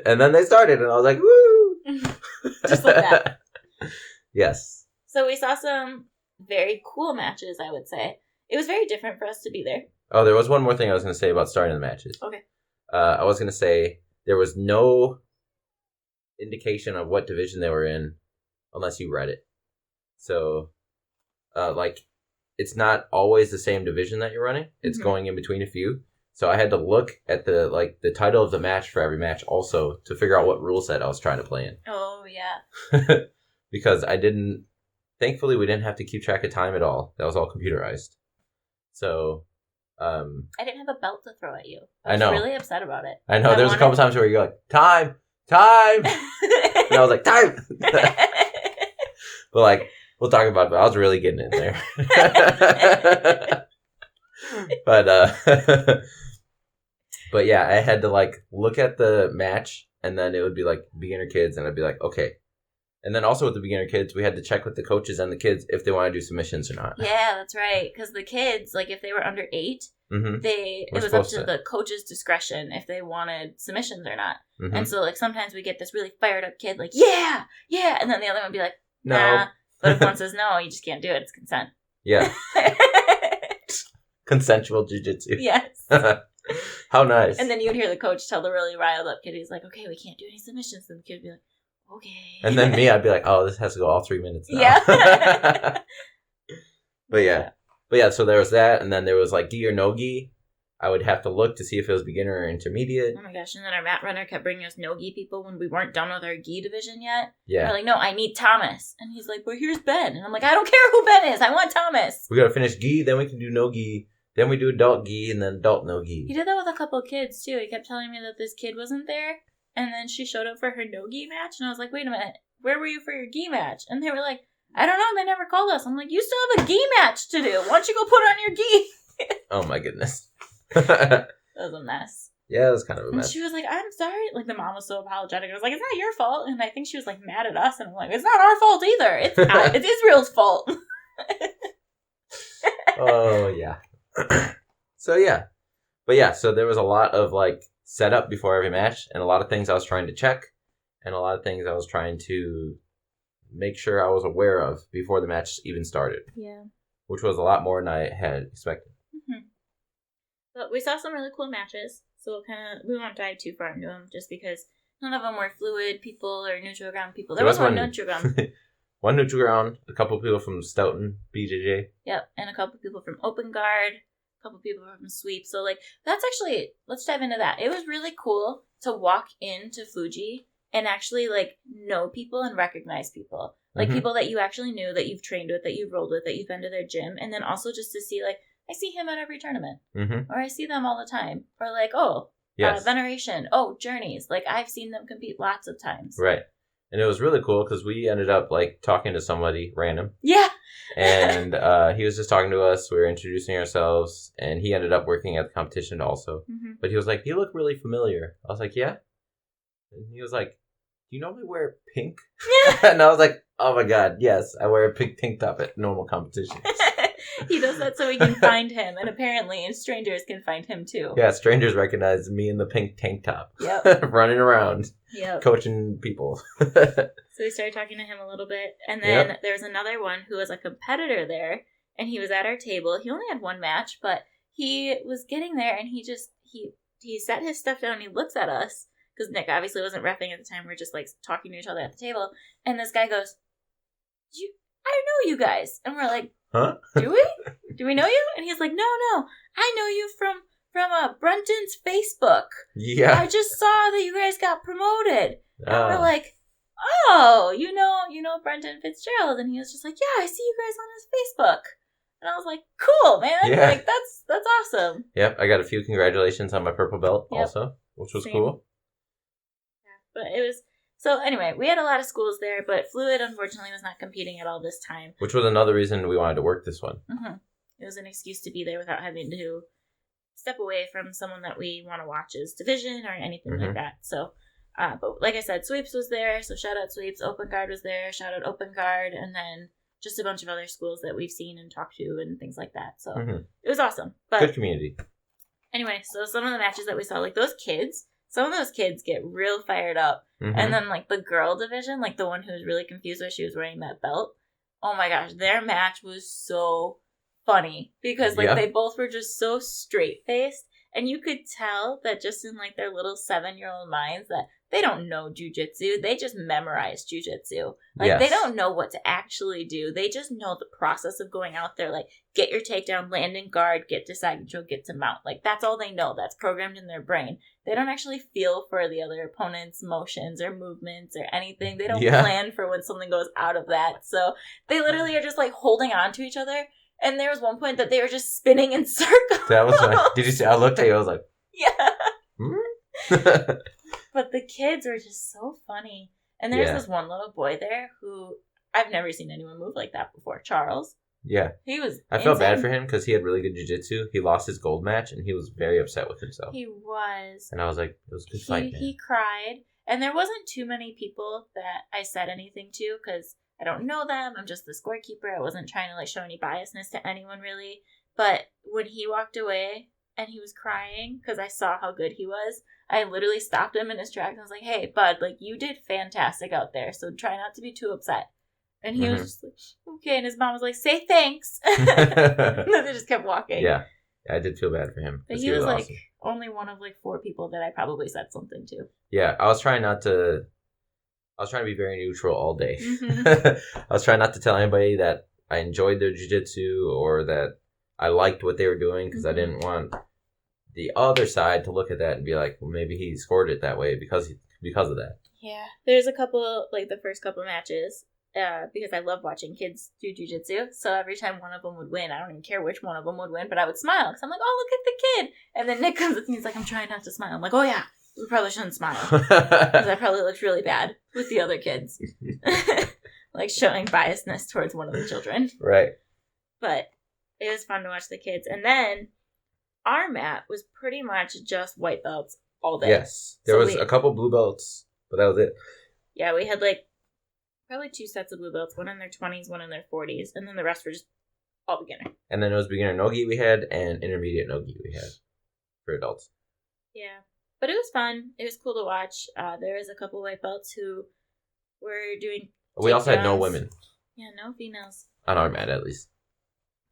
And then they started. And I was like, woo! Just like that. Yes. So we saw some very cool matches, I would say. It was very different for us to be there. Oh, there was one more thing I was going to say about starting the matches. Okay. I was going to say there was no indication of what division they were in unless you read it. So, like, it's not always the same division that you're running. It's going in between a few. So I had to look at the title of the match for every match also to figure out what rule set I was trying to play in. Oh, yeah. because thankfully we didn't have to keep track of time at all. That was all computerized. So, I didn't have a belt to throw at you. I know. I was really upset about it. I know. There was a couple times where you're like, time! And I was like, time! But like, we'll talk about it, but I was really getting in there. But yeah, I had to like look at the match, and then it would be like beginner kids, and I'd be like, okay. And then also with the beginner kids, we had to check with the coaches and the kids if they want to do submissions or not. Yeah, that's right. Because the kids, like if they were under 8, it was up to the coach's discretion if they wanted submissions or not. Mm-hmm. And so like sometimes we get this really fired up kid like, yeah, and then the other one would be like, nah. No. But if one says no, you just can't do it. It's consent. Yeah. Consensual jiu-jitsu. Yes. How nice. And then you'd hear the coach tell the really riled up kid, he's like, okay, we can't do any submissions. And the kid would be like, okay. And then me, I'd be like, oh, this has to go all 3 minutes now. Yeah. But yeah, so there was that, and then there was like gi or no gi. I would have to look to see if it was beginner or intermediate. Oh my gosh, and then our mat runner kept bringing us no gi people when we weren't done with our gi division yet. Yeah. We're like, no, I need Thomas. And he's like, well, here's Ben. And I'm like, I don't care who Ben is. I want Thomas. We gotta finish gi, then we can do no gi. Then we do adult gi, and then adult no gi. He did that with a couple of kids, too. He kept telling me that this kid wasn't there. And then she showed up for her no-gi match, and I was like, wait a minute, where were you for your gi match? And they were like, I don't know, they never called us. I'm like, you still have a gi match to do. Why don't you go put on your gi? Oh my goodness. That was a mess. Yeah, it was kind of a mess. And she was like, I'm sorry. Like, the mom was so apologetic. I was like, it's not your fault. And I think she was, like, mad at us. And I'm like, it's not our fault either. It's Israel's fault. Oh, yeah. So, yeah. But, yeah, so there was a lot of, like, setup before every match, and a lot of things I was trying to check, and a lot of things I was trying to make sure I was aware of before the match even started. Yeah. Which was a lot more than I had expected. Mm-hmm. But we saw some really cool matches, so we won't dive too far into them, just because none of them were fluid people or neutral ground people. There was one neutral ground. One neutral ground, a couple people from Stoughton, BJJ. Yep, and a couple people from Open Guard. Couple people from Sweep. So like that's actually, let's dive into that. It was really cool to walk into Fuji and actually like know people and recognize people. Like people that you actually knew, that you've trained with, that you've rolled with, that you've been to their gym, and then also just to see like, I see him at every tournament. Or I see them all the time. Or like, oh, Veneration. Oh, Journeys. Like I've seen them compete lots of times. Right. And it was really cool because we ended up like talking to somebody random. Yeah. And he was just talking to us. We were introducing ourselves, and he ended up working at the competition also. But he was like, "You look really familiar." I was like, "Yeah." And he was like, "Do you normally wear pink?" And I was like, "Oh my god, yes! I wear a pink tank top at normal competitions." He does that so we can find him, and apparently strangers can find him too. Yeah, strangers recognize me in the pink tank top. Yep. Running around. Yep. Coaching people. So we started talking to him a little bit, and then there was another one who was a competitor there, and he was at our table. He only had one match, but he was getting there, and he set his stuff down, and he looks at us, because Nick obviously wasn't reffing at the time. We're just like talking to each other at the table, and this guy goes, I know you guys. And we're like, huh? Do we? Do we know you? And he's like, no, I know you from Brunton's Facebook. Yeah. I just saw that you guys got promoted. And we're like, oh, you know Brenton Fitzgerald. And he was just like, yeah, I see you guys on his Facebook. And I was like, cool, man. Yeah. Like, that's awesome. Yep, I got a few congratulations on my purple belt also, which was cool. Yeah, but it was... So anyway, we had a lot of schools there, but Fluid, unfortunately, was not competing at all this time. Which was another reason we wanted to work this one. It was an excuse to be there without having to step away from someone that we want to watch's division or anything like that. So, but like I said, Sweeps was there, so shout out Sweeps. Open Guard was there, shout out Open Guard, and then just a bunch of other schools that we've seen and talked to and things like that. So it was awesome. But good community. Anyway, so some of the matches that we saw, like those kids... Some of those kids get real fired up. And then, like, the girl division, like, the one who was really confused why she was wearing that belt. Oh, my gosh. Their match was so funny. Because, like, they both were just so straight-faced. And you could tell that just in like their little 7-year-old minds that they don't know jujitsu. They just memorize jujitsu. Like they don't know what to actually do. They just know the process of going out there. Like get your takedown, land and guard, get to side control, get to mount. Like that's all they know. That's programmed in their brain. They don't actually feel for the other opponent's motions or movements or anything. They don't plan for when something goes out of that. So they literally are just like holding on to each other. And there was one point that they were just spinning in circles. That was like, did you see? I looked at you. I was like, yeah. But the kids were just so funny. And there's this one little boy there who I've never seen anyone move like that before. Charles. Yeah. He was I felt bad for him because he had really good jiu-jitsu. He lost his gold match and he was very upset with himself. He was. And I was like, it was a good fight, man. He cried. And there wasn't too many people that I said anything to because I don't know them. I'm just the scorekeeper. I wasn't trying to like show any biasness to anyone really. But when he walked away and he was crying because I saw how good he was, I literally stopped him in his tracks and I was like, hey, bud, like you did fantastic out there. So try not to be too upset. And he was just like, okay. And his mom was like, say thanks. And then they just kept walking. Yeah. I did feel bad for him. But he was like awesome. Only one of like 4 people that I probably said something to. Yeah. I was trying to be very neutral all day. I was trying not to tell anybody that I enjoyed their jiu-jitsu or that I liked what they were doing because I didn't want the other side to look at that and be like, well, maybe he scored it that way because of that. Yeah. There's a couple, like the first couple matches, because I love watching kids do jiu-jitsu. So every time one of them would win, I don't even care which one of them would win, but I would smile because I'm like, oh, look at the kid. And then Nick comes up and he's like, I'm trying not to smile. I'm like, oh yeah, we probably shouldn't smile because I probably looked really bad with the other kids. Like showing biasness towards one of the children. Right. But it was fun to watch the kids. And then our mat was pretty much just white belts all day. Yes. There was a couple blue belts, but that was it. Yeah, we had like probably 2 sets of blue belts, one in their 20s, one in their 40s, and then the rest were just all beginner. And then it was beginner no-gi we had and intermediate no-gi we had for adults. Yeah. But it was fun. It was cool to watch. There was a couple white belts who were doing We also had no women. Yeah, no females. On our mat, at least.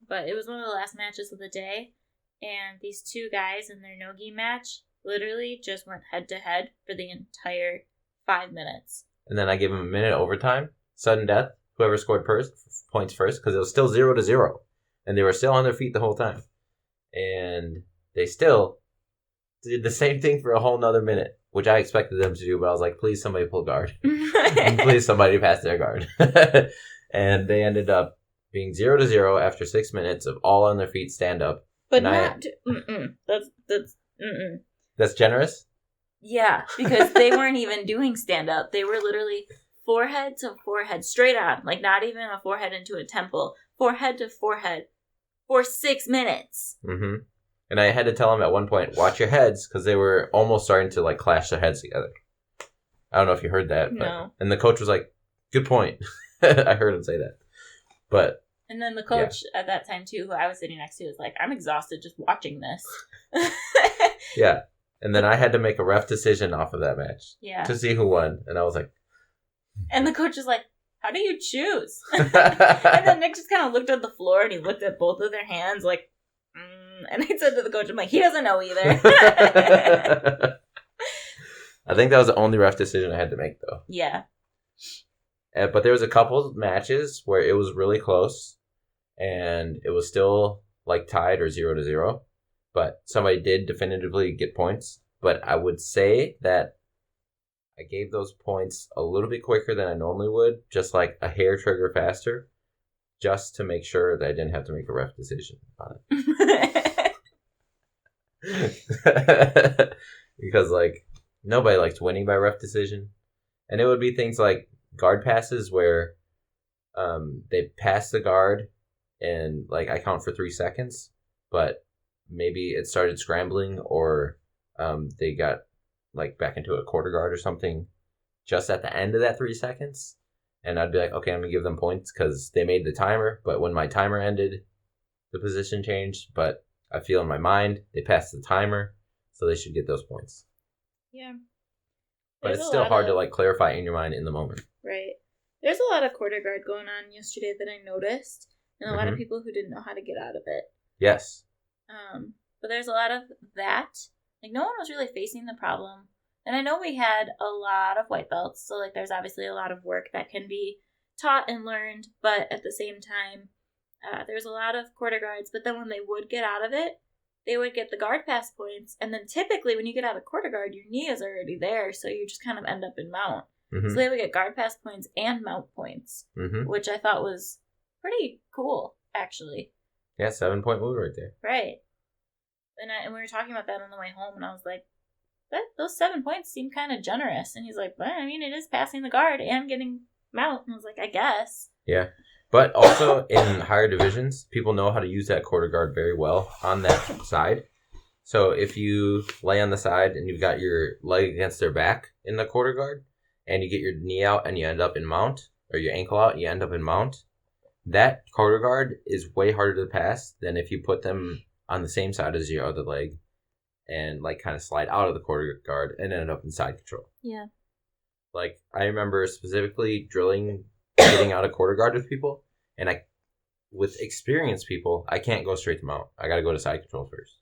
But it was one of the last matches of the day, and these 2 guys in their no-gi match literally just went head-to-head for the entire 5 minutes. And then I gave them a minute overtime, sudden death, whoever scored points first, because it was still 0-0. And they were still on their feet the whole time. And they still did the same thing for a whole nother minute, which I expected them to do, but I was like, please somebody pull guard. Please somebody pass their guard. And they ended up being 0-0 after 6 minutes of all on their feet, stand up. But That's generous? Yeah, because they weren't even doing stand up. They were literally forehead to forehead, straight on, like not even a forehead into a temple, forehead to forehead for 6 minutes. Mm-hmm. And I had to tell them at one point, watch your heads, because they were almost starting to like clash their heads together. I don't know if you heard that. But, no. And the coach was like, good point. I heard him say that. But. And then the coach at that time too, who I was sitting next to, was like, I'm exhausted just watching this. Yeah. And then I had to make a ref decision off of that match. Yeah. To see who won. And I was like. And the coach was like, how do you choose? And then Nick just kind of looked at the floor and he looked at both of their hands like, And I said to the coach, I'm like, he doesn't know either. I think that was the only ref decision I had to make, though. Yeah. But there was a couple of matches where it was really close, and it was still like tied or 0-0. But somebody did definitively get points. But I would say that I gave those points a little bit quicker than I normally would, just like a hair trigger faster, just to make sure that I didn't have to make a ref decision on it. Because, like, nobody likes winning by ref decision. And it would be things like guard passes where they pass the guard and, like, I count for 3 seconds, but maybe it started scrambling or they got, like, back into a quarter guard or something just at the end of that 3 seconds. And I'd be like, okay, I'm going to give them points because they made the timer. But when my timer ended, the position changed. But I feel in my mind, they passed the timer, so they should get those points. Yeah. But it's still hard to, like, clarify in your mind in the moment. Right. There's a lot of quarter guard going on yesterday that I noticed. And a lot of people who didn't know how to get out of it. Yes. But there's a lot of that. Like, no one was really facing the problem. And I know we had a lot of white belts, so, like, there's obviously a lot of work that can be taught and learned, but at the same time, there's a lot of quarter guards, but then when they would get out of it, they would get the guard pass points, and then typically when you get out of quarter guard, your knee is already there, so you just kind of end up in mount. Mm-hmm. So they would get guard pass points and mount points, which I thought was pretty cool, actually. Yeah, 7-point move right there. Right. And we were talking about that on the way home, and I was like, those 7 points seem kind of generous. And he's like, well, I mean, it is passing the guard and getting mount. And I was like, I guess. Yeah. But also in higher divisions, people know how to use that quarter guard very well on that side. So if you lay on the side and you've got your leg against their back in the quarter guard, and you get your knee out and you end up in mount, or your ankle out and you end up in mount, that quarter guard is way harder to pass than if you put them on the same side as your other leg and, like, kind of slide out of the quarter guard and end up in side control. Yeah. Like, I remember specifically drilling, getting out of quarter guard with people, and with experienced people, I can't go straight to mount. I got to go to side control first.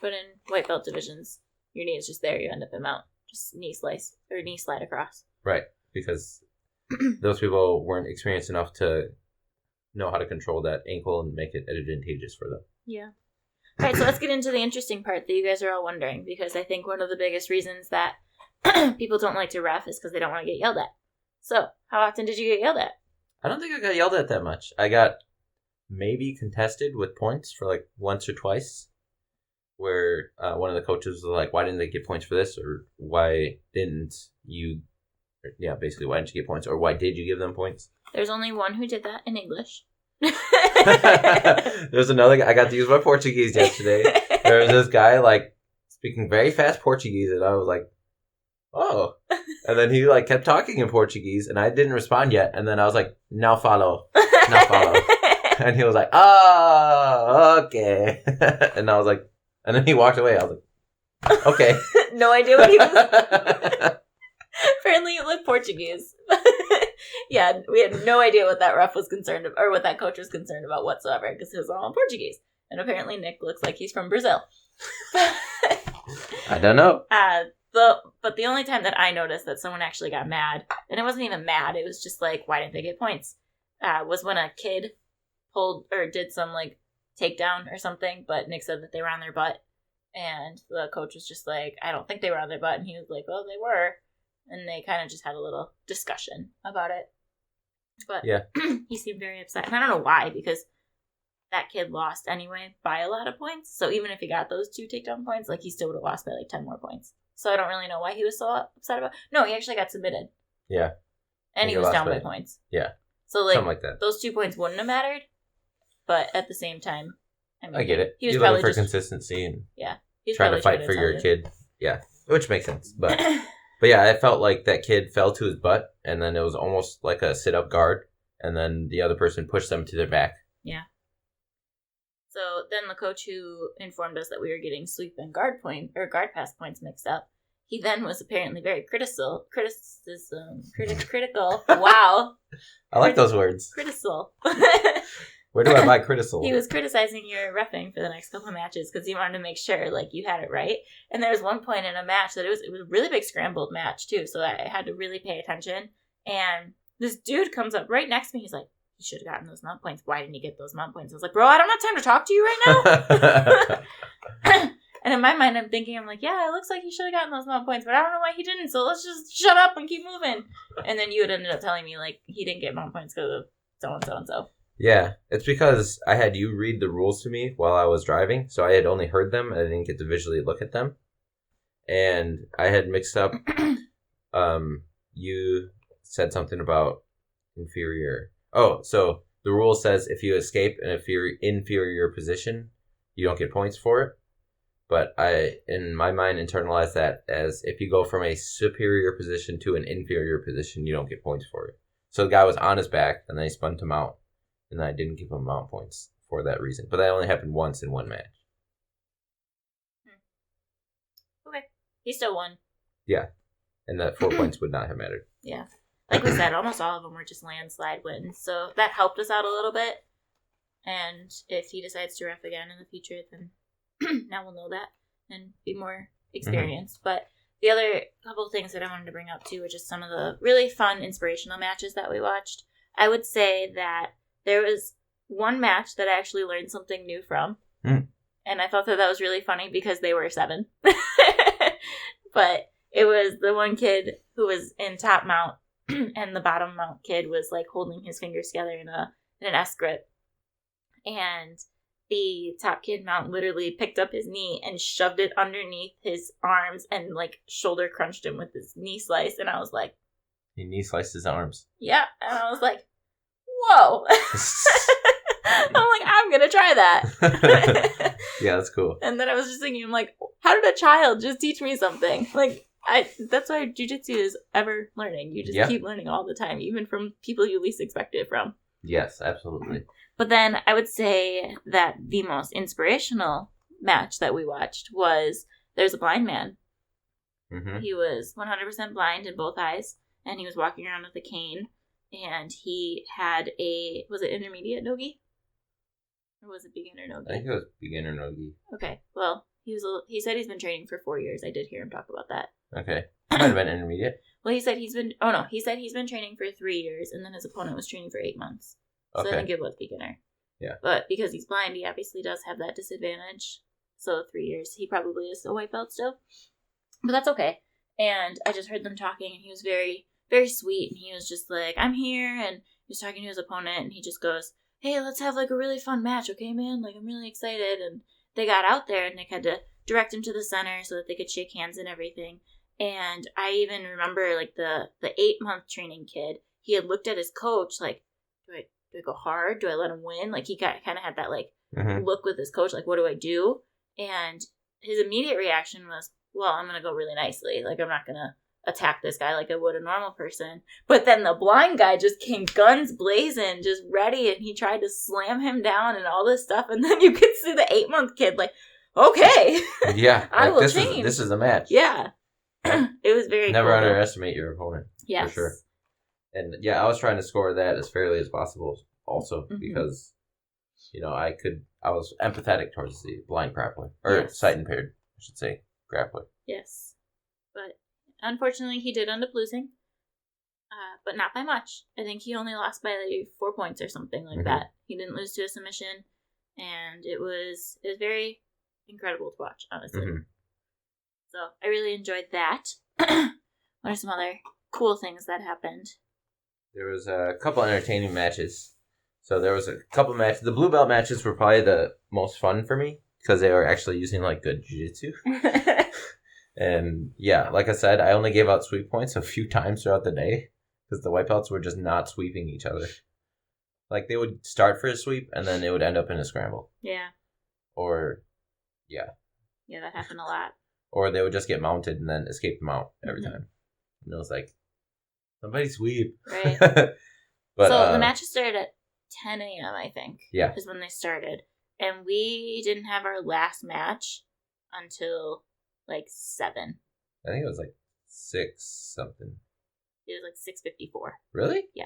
But in white belt divisions, your knee is just there. You end up in mount. Just knee slide across. Right, because those people weren't experienced enough to know how to control that ankle and make it advantageous for them. Yeah. All right, so let's get into the interesting part that you guys are all wondering, because I think one of the biggest reasons that people don't like to ref is because they don't want to get yelled at. So, how often did you get yelled at? I don't think I got yelled at that much. I got maybe contested with points for like once or twice, where one of the coaches was like, why didn't they get points for this? Or why didn't you, basically, why didn't you get points? Or why did you give them points? There's only one who did that in English. There's another guy. I got to use my Portuguese yesterday. There was this guy, like, speaking very fast Portuguese, and I was like, oh. And then he, like, kept talking in Portuguese, and I didn't respond yet. And then I was like, now follow. And he was like, oh, okay. And I was like, and then he walked away. I was like, okay. No idea what he was. Apparently you look Portuguese. Yeah, we had no idea what that ref was concerned about, or what that coach was concerned about whatsoever, because it was all in Portuguese. And apparently Nick looks like he's from Brazil. I don't know. But the only time that I noticed that someone actually got mad, and it wasn't even mad, it was just like, why didn't they get points? Was when a kid pulled or did some like takedown or something, but Nick said that they were on their butt, and the coach was just like, I don't think they were on their butt, and he was like, well, they were, and they kind of just had a little discussion about it. But yeah, he seemed very upset, and I don't know why, because that kid lost anyway by a lot of points. So even if he got those 2 takedown points, like, he still would have lost by like 10 more points. So I don't really know why he was so upset about. No, he actually got submitted. Yeah, and he was down by points. Yeah, so like, something like that. Those 2 points wouldn't have mattered, but at the same time, I mean, I get it. He was You're probably looking for consistency and trying to fight for your kid. Yeah, which makes sense, but. But yeah, I felt like that kid fell to his butt, and then it was almost like a sit-up guard, and then the other person pushed them to their back. Yeah. So then the coach who informed us that we were getting sweep and guard pass points mixed up, he then was apparently very critical. Wow. I like those words. Critical. Where do I buy critical? He was criticizing your reffing for the next couple of matches because he wanted to make sure, like, you had it right. And there was one point in a match that it was a really big scrambled match, too, so I had to really pay attention. And this dude comes up right next to me. He's like, you should have gotten those mount points. Why didn't you get those mount points? I was like, bro, I don't have time to talk to you right now. And in my mind, I'm thinking, yeah, it looks like he should have gotten those mount points, but I don't know why he didn't, so let's just shut up and keep moving. And then you had ended up telling me, like, he didn't get mount points because of so-and-so and so. Yeah, it's because I had you read the rules to me while I was driving, so I had only heard them, and I didn't get to visually look at them. And I had mixed up, you said something about inferior. Oh, so the rule says if you escape an inferior position, you don't get points for it. But I, in my mind, internalized that as if you go from a superior position to an inferior position, you don't get points for it. So the guy was on his back, and then he spun to mount. And I didn't give him mount points for that reason. But that only happened once in one match. Okay. He still won. Yeah. And that 4 points would not have mattered. Yeah. Like we said, almost all of them were just landslide wins. So that helped us out a little bit. And if he decides to ref again in the future, then now we'll know that and be more experienced. But the other couple of things that I wanted to bring up too, which is some of the really fun inspirational matches that we watched. I would say that there was one match that I actually learned something new from. And I thought that was really funny because they were 7. But it was the one kid who was in top mount and the bottom mount kid was like holding his fingers together in an S grip. And the top kid mount literally picked up his knee and shoved it underneath his arms and like shoulder crunched him with his knee slice. And I was like, he knee sliced his arms. Yeah. And I was like, whoa. I'm like, I'm going to try that. Yeah, that's cool. And then I was just thinking, I'm like, how did a child just teach me something? Like, that's why jiu-jitsu is ever learning. You just keep learning all the time, even from people you least expect it from. Yes, absolutely. But then I would say that the most inspirational match that we watched was there's a blind man. Mm-hmm. He was 100% blind in both eyes, and he was walking around with a cane, and he had was it intermediate nogi? Or was it beginner nogi? I think it was beginner nogi. Okay, well, he said he's been training for 4 years. I did hear him talk about that. Okay. Might have been intermediate. Well, he said he's been training for 3 years, and then his opponent was training for 8 months. So I think it was beginner. Yeah. But because he's blind, he obviously does have that disadvantage. So 3 years, he probably is a white belt still. But that's okay. And I just heard them talking, and he was very, very sweet. And he was just like, I'm here. And he was talking to his opponent, and he just goes, hey, let's have like a really fun match, okay, man? Like, I'm really excited. And they got out there, and Nick had to direct him to the center so that they could shake hands and everything. And I even remember like the 8-month training kid, he had looked at his coach like, do I go hard? Do I let him win? Like he kind of had that like look with his coach, like, what do I do? And his immediate reaction was, well, I'm going to go really nicely. Like, I'm not going to attack this guy like I would a normal person. But then the blind guy just came guns blazing, just ready. And he tried to slam him down and all this stuff. And then you could see the 8-month kid like, okay. Yeah. I will change. This is a match. Yeah. It was very Never cool, underestimate your opponent. Yes. For sure. And yeah, I was trying to score that as fairly as possible also because, you know, I was empathetic towards the blind grappler. Or sight impaired, I should say, grappler. Yes. But unfortunately, he did end up losing. But not by much. I think he only lost by like 4 points or something like that. He didn't lose to a submission. And it was very incredible to watch, honestly. So I really enjoyed that. What are some other cool things that happened? There was a couple entertaining matches. So there was a couple matches. The blue belt matches were probably the most fun for me because they were actually using like good jiu-jitsu. And yeah, like I said, I only gave out sweep points a few times throughout the day because the white belts were just not sweeping each other. Like they would start for a sweep and then it would end up in a scramble. Yeah. Or, yeah. Yeah, that happened a lot. Or they would just get mounted and then escape the mount every time. And it was like, somebody sweep. Right. But, so the matches started at 10 a.m., I think. Yeah. Is when they started. And we didn't have our last match until like 7. I think it was like 6 something. It was like 6:54. Really? Yeah.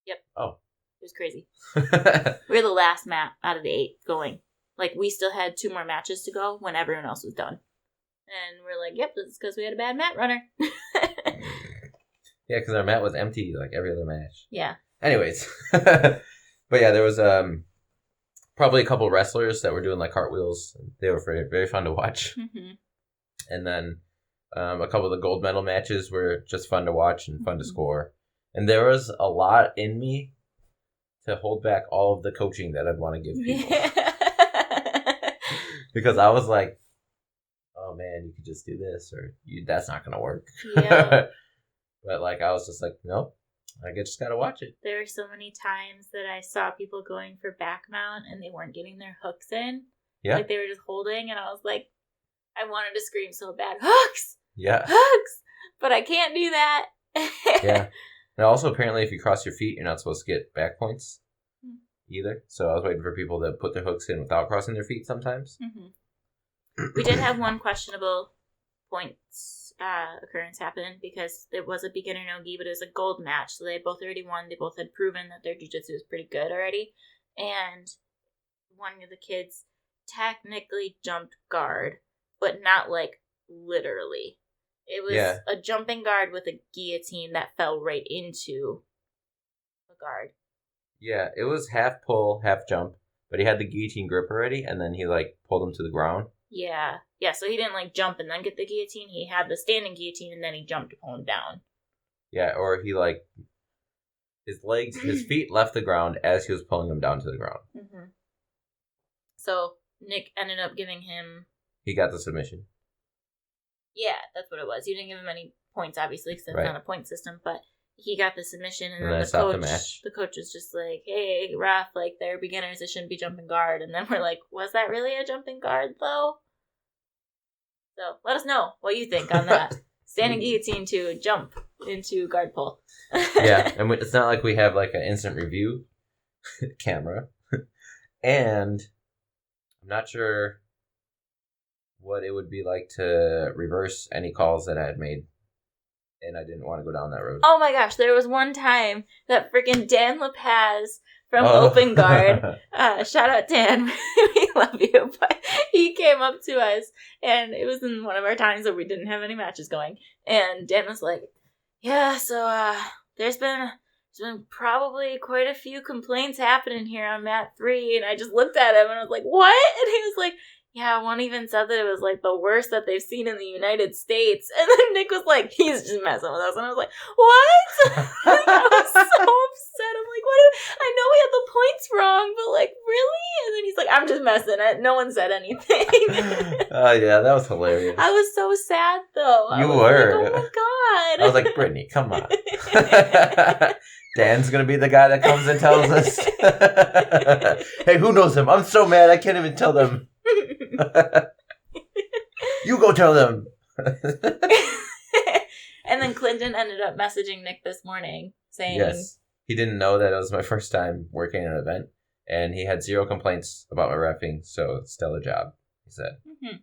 Yep. Oh. It was crazy. We were the last map out of the 8 going. Like, we still had 2 more matches to go when everyone else was done. And we're like, yep, this is because we had a bad mat runner. Yeah, because our mat was empty like every other match. Yeah. Anyways. But yeah, there was probably a couple wrestlers that were doing like cartwheels. They were very, very fun to watch. And then a couple of the gold medal matches were just fun to watch and fun to score. And there was a lot in me to hold back all of the coaching that I'd want to give people. Yeah. Because I was like, oh man, you could just do this or that's not going to work. Yeah. But like, I was just like, nope, I just got to watch it. There were so many times that I saw people going for back mount and they weren't getting their hooks in. Yeah. Like they were just holding and I was like, I wanted to scream so bad, hooks! Yeah. Hooks! But I can't do that. Yeah. And also apparently if you cross your feet, you're not supposed to get back points either. So I was waiting for people to put their hooks in without crossing their feet sometimes. We did have one questionable points occurrence happen because it was a beginner no-gi, but it was a gold match. So they had both already won. They both had proven that their jiu-jitsu was pretty good already. And one of the kids technically jumped guard, but not like literally. It was a jumping guard with a guillotine that fell right into a guard. Yeah, it was half pull, half jump, but he had the guillotine grip already, and then he like pulled him to the ground. Yeah, so he didn't like jump and then get the guillotine. He had the standing guillotine, and then he jumped to pull him down. Yeah, or he like his feet left the ground as he was pulling him down to the ground. Mm-hmm. So Nick ended up giving him. He got the submission. Yeah, that's what it was. You didn't give him any points, obviously, because it's not a point system, but he got the submission, and then the coach was just like, hey, ref, like, they're beginners, it shouldn't be jumping guard. And then we're like, was that really a jumping guard, though? So let us know what you think on that. Standing guillotine to jump into guard pull. Yeah, and it's not like we have, like, an instant review camera. And I'm not sure what it would be like to reverse any calls that I had made, and I didn't want to go down that road. Oh my gosh, there was one time that freaking Dan LaPaz from Open Guard, shout out Dan, we love you, but he came up to us, and it was in one of our times that we didn't have any matches going, and Dan was like, yeah, so there's been probably quite a few complaints happening here on mat 3, and I just looked at him, and I was like, what? And he was like, yeah, one even said that it was, like, the worst that they've seen in the United States. And then Nick was like, he's just messing with us. And I was like, what? I was so upset. I'm like, what? I know we had the points wrong, but, like, really? And then he's like, I'm just messing. No one said anything. Oh, yeah, that was hilarious. I was so sad, though. You were. Like, oh, my God. I was like, Brittany, come on. Dan's going to be the guy that comes and tells us. Hey, who knows him? I'm so mad I can't even tell them. You go tell them. And then Clinton ended up messaging Nick this morning saying, yes, he didn't know that it was my first time working an event, and he had 0 complaints about my reffing, so stellar job, he said. Mm-hmm.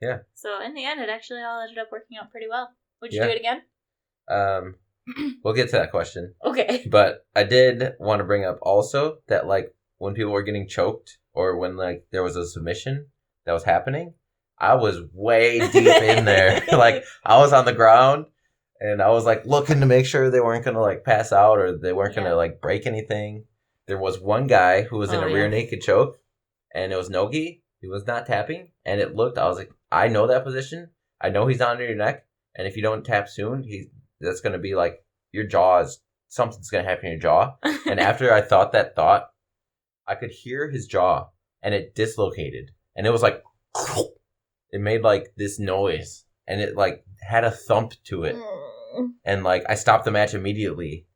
Yeah. So in the end, it actually all ended up working out pretty well. Would you do it again? We'll get to that question. Okay. But I did want to bring up also that, like, when people were getting choked or when, like, there was a submission that was happening, I was way deep in there. Like, I was on the ground and I was, like, looking to make sure they weren't going to, like, pass out or they weren't going to, like, break anything. There was one guy who was in a rear naked choke, and it was no-gi. He was not tapping, and it looked, I was like, I know that position. I know he's under your neck, and if you don't tap soon, that's going to be, like, your jaw is, something's going to happen in your jaw. And after I thought that thought, I could hear his jaw, and it dislocated. And it was like, it made like this noise, and it like had a thump to it. And like, I stopped the match immediately,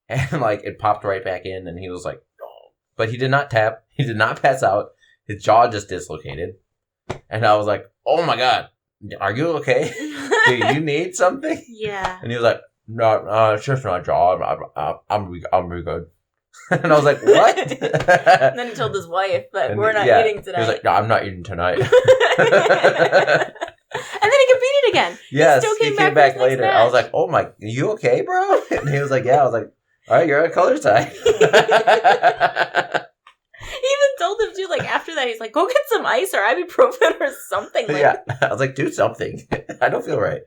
and like, it popped right back in, and he was like, oh. But he did not tap. He did not pass out. His jaw just dislocated. And I was like, oh my God, are you okay? Do you need something? Yeah. And he was like, no, it's just my jaw. I'm really good. And I was like, what? And then he told his wife that we're not eating tonight. He was like, no, I'm not eating tonight. And then he competed again. Yes, he came back later. I was like, oh my, you okay, bro? And he was like, yeah. I was like, all right, you're on color side. He even told him to, like, after that, he's like, go get some ice or ibuprofen or something. Like. Yeah, I was like, do something. I don't feel right.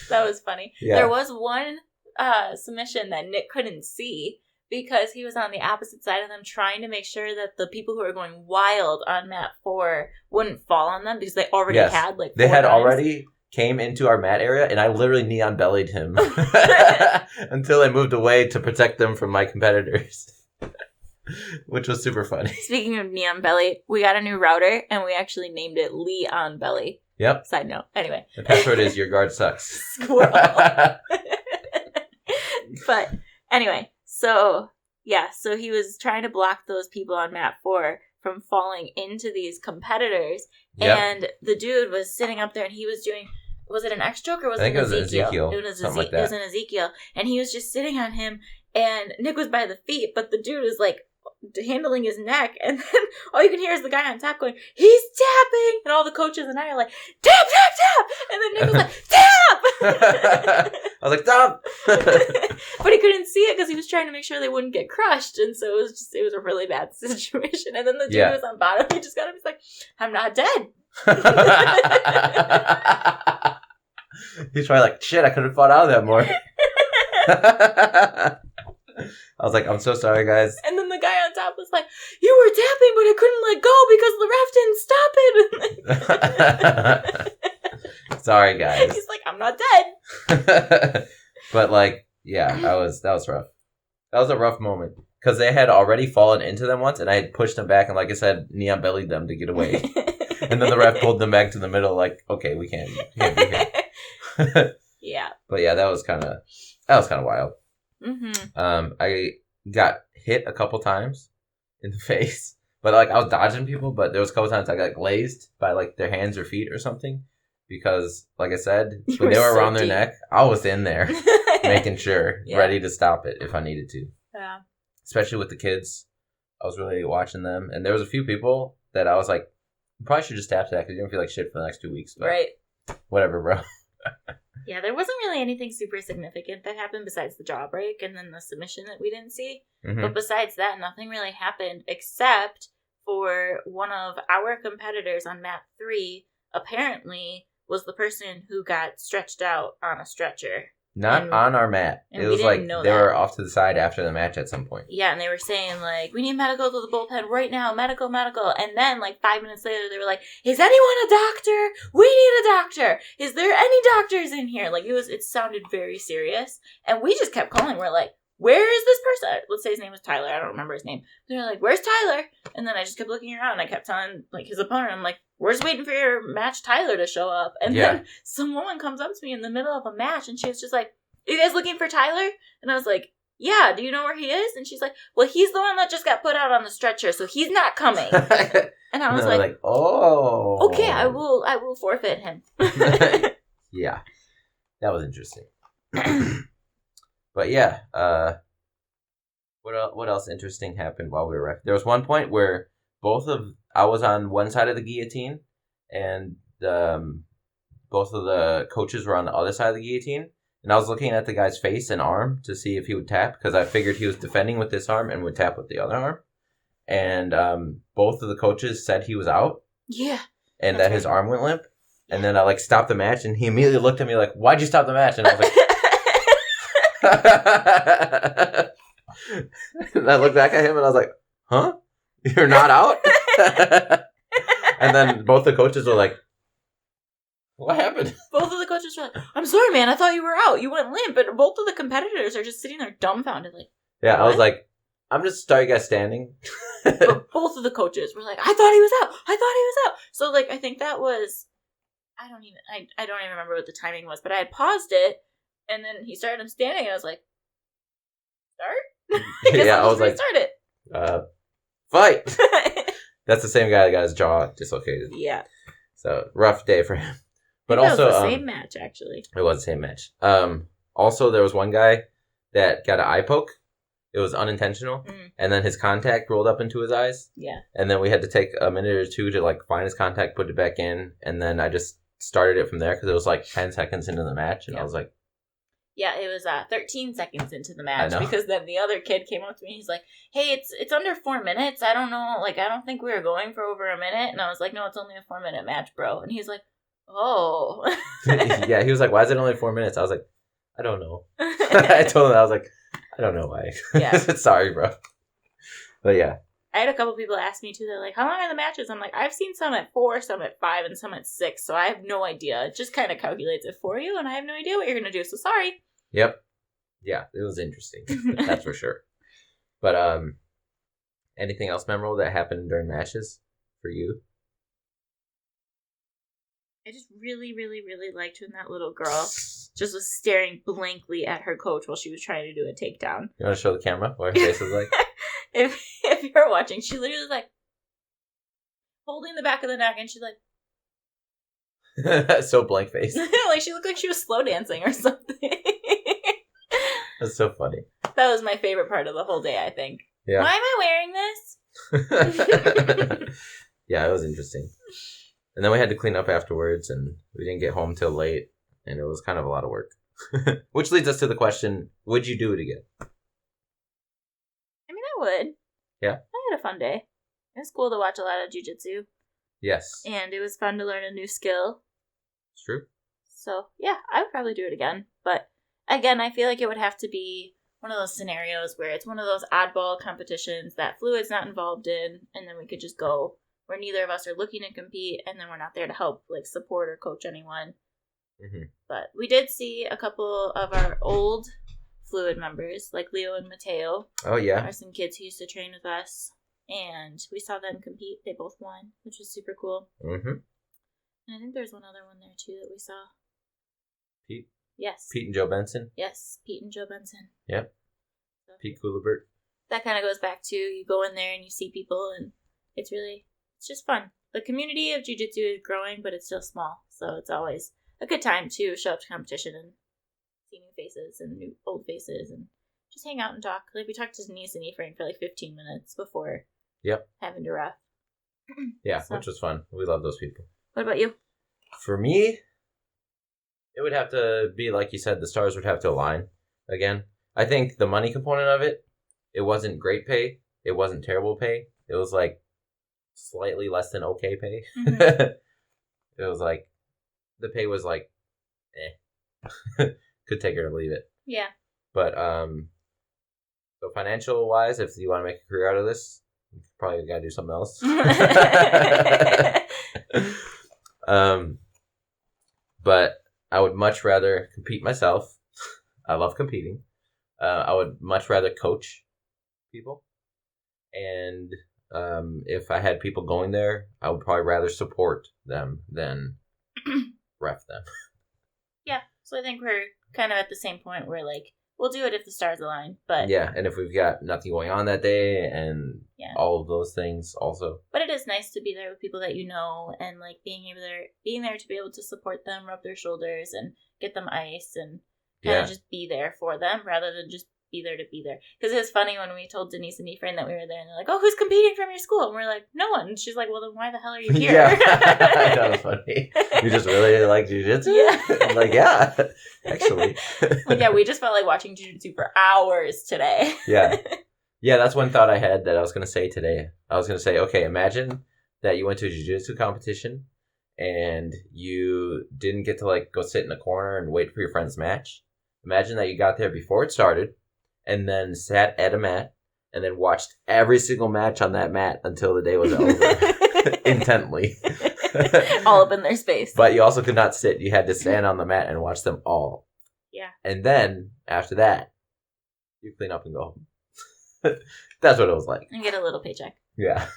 That was funny. Yeah. There was one submission that Nick couldn't see because he was on the opposite side of them trying to make sure that the people who were going wild on mat 4 wouldn't fall on them because they already had, like, 4 They had already came into our mat area, and I literally neon bellied him until I moved away to protect them from my competitors. Which was super funny. Speaking of neon belly, we got a new router, and we actually named it Lee on Belly. Yep. Side note. Anyway. The password is your guard sucks. Squirrel. But anyway, so he was trying to block those people on mat 4 from falling into these competitors. Yep. And the dude was sitting up there, and he was doing, was it an X choke or was it an Ezekiel? It was something like that. It was an Ezekiel. And he was just sitting on him, and Nick was by the feet, but the dude was like handling his neck, and then all you can hear is the guy on top going, he's tapping, and all the coaches and I are like, tap, tap, tap, and then Nick was like, tap! I was like, stop! But he couldn't see it because he was trying to make sure they wouldn't get crushed, and so it was a really bad situation. And then the dude who was on bottom, he just got up, he's like, I'm not dead. He's probably like, shit, I could have fought out of that more. I was like, I'm so sorry, guys. And then the guy on top was like, you were tapping, but I couldn't let go because the ref didn't stop it. Sorry, guys. He's like, I'm not dead. But like, yeah, that was rough. That was a rough moment because they had already fallen into them once, and I had pushed them back, and like I said, neon bellied them to get away. And then the ref pulled them back to the middle, like, okay, we can't be here. Yeah. But yeah, that was kind of wild. Mm-hmm. I got hit a couple times in the face, but like I was dodging people, but there was a couple times I got glazed by like their hands or feet or something because, like I said, when they were around their neck, I was in there making sure, ready to stop it if I needed to. Yeah. Especially with the kids, I was really watching them, and there was a few people that I was like, you probably should just tap to that because you're gonna feel like shit for the next 2 weeks. But right. Whatever, bro. Yeah, there wasn't really anything super significant that happened besides the jaw break and then the submission that we didn't see. Mm-hmm. But besides that, nothing really happened except for one of our competitors on mat 3 apparently was the person who got stretched out on a stretcher. Not on our mat. It was like they were off to the side after the match at some point. Yeah, and they were saying, like, we need medical to the bullpen right now. Medical. And then, like, 5 minutes later, they were like, is anyone a doctor? We need a doctor. Is there any doctors in here? Like, it sounded very serious. And we just kept calling. We're like, where is this person? Let's say his name was Tyler. I don't remember his name. They're like, where's Tyler? And then I just kept looking around. And I kept telling, like, his opponent, I'm like, we're just waiting for your match Tyler to show up. And then some woman comes up to me in the middle of a match, and she was just like, are you guys looking for Tyler? And I was like, yeah, do you know where he is? And she's like, well, he's the one that just got put out on the stretcher, so he's not coming. And I was like, oh. Okay, I will forfeit him. Yeah, that was interesting. But yeah, what else interesting happened while we were ref? There was one point where I was on one side of the guillotine, and both of the coaches were on the other side of the guillotine, and I was looking at the guy's face and arm to see if he would tap, because I figured he was defending with this arm and would tap with the other arm, and both of the coaches said he was out. Yeah. And that his arm went limp, and then I stopped the match, and he immediately looked at me like, why'd you stop the match? And I was like, and I looked back at him and I was like, huh? You're not out? And then both the coaches were like, what happened? Both of the coaches were like, I'm sorry, man, I thought you were out. You went limp. And both of the competitors are just sitting there dumbfounded like, yeah, what? I was like, I'm just sorry you guys standing. But both of the coaches were like, I thought he was out. So I think that was, I don't even remember what the timing was, but I had paused it. And then he started him standing, and I was like, start? Yeah, I was like, start it. Fight. That's the same guy that got his jaw dislocated. Yeah. So, rough day for him. But also, it was the same match, actually. It was the same match. Also, there was one guy that got an eye poke. It was unintentional. Mm. And then his contact rolled up into his eyes. Yeah. And then we had to take a minute or two to, find his contact, put it back in. And then I just started it from there, because it was, 10 seconds into the match. And I was like, yeah, it was 13 seconds into the match, because then the other kid came up to me. He's like, hey, it's under 4 minutes. I don't know. I don't think we were going for over a minute. And I was like, no, it's only a 4-minute match, bro. And he's like, oh. Yeah, he was like, why is it only 4 minutes? I was like, I don't know. I told him, I was like, I don't know why. Yeah. Sorry, bro. But yeah. I had a couple people ask me, too. They're like, how long are the matches? I'm like, I've seen some at 4, some at 5, and some at 6, so I have no idea. It just kind of calculates it for you, and I have no idea what you're going to do, so sorry. Yep. Yeah, it was interesting. That's for sure. But, anything else memorable that happened during matches for you? I just really, really, really liked when that little girl just was staring blankly at her coach while she was trying to do a takedown. You want to show the camera what her face was like? If you're watching, she literally was holding the back of the neck, and she's so blank face. She looked like she was slow dancing or something. That's so funny. That was my favorite part of the whole day, I think. Yeah. Why am I wearing this? Yeah, it was interesting. And then we had to clean up afterwards, and we didn't get home till late, and it was kind of a lot of work. Which leads us to the question, would you do it again? I mean, I would. Yeah. I had a fun day. It was cool to watch a lot of jiu-jitsu. Yes. And it was fun to learn a new skill. It's true. So, yeah, I would probably do it again. But, again, I feel like it would have to be one of those scenarios where it's one of those oddball competitions that Fluid's not involved in, and then we could just go where neither of us are looking to compete, and then we're not there to help, like, support or coach anyone. Mm-hmm. But we did see a couple of our old Fluid members, like Leo and Mateo. Oh, yeah. Are some kids who used to train with us. And we saw them compete. They both won, which was super cool. Mm-hmm. And I think there's one other one there, too, that we saw. Pete? Yes. Pete and Joe Benson? Yes, Pete and Joe Benson. Yep. So, Pete Coolibert. That kind of goes back to you go in there and you see people, and it's just fun. The community of jiu-jitsu is growing, but it's still small. So it's always a good time to show up to competition and see new faces and new old faces and just hang out and talk. Like, we talked to Denise and Ephraim for like 15 minutes before having to ref. Yeah, so. Which was fun. We love those people. What about you? For me, it would have to be, like you said, the stars would have to align again. I think the money component of it, it wasn't great pay. It wasn't terrible pay. It was like slightly less than okay pay. Mm-hmm. It was like, the pay was like, could take it or leave it. Yeah. But, so financial wise, if you want to make a career out of this, you probably got to do something else. But I would much rather compete myself. I love competing. I would much rather coach people. And if I had people going there, I would probably rather support them than ref them. Yeah, so I think we're kind of at the same point where, like, we'll do it if the stars align, but... Yeah, and if we've got nothing going on that day and all of those things also. But it is nice to be there with people that you know and, like, being there to be able to support them, rub their shoulders, and get them ice, and kind of just be there for them rather than just be there to be there. Because it was funny when we told Denise and Ephraim that we were there, and they're like, oh, who's competing from your school? And we're like, no one. And she's like, well, then why the hell are you here? Yeah, that was funny. You just really like jiu-jitsu? Yeah. I'm like, yeah, actually. Like, yeah, we just felt like watching jiu-jitsu for hours today. Yeah. Yeah, that's one thought I had that I was going to say today. I was going to say, okay, imagine that you went to a jiu-jitsu competition and you didn't get to, like, go sit in a corner and wait for your friend's match. Imagine that you got there before it started and then sat at a mat and then watched every single match on that mat until the day was over. Intently. All up in their space. But you also could not sit. You had to stand on the mat and watch them all. Yeah. And then, after that, you clean up and go home. That's what it was like. And get a little paycheck. Yeah.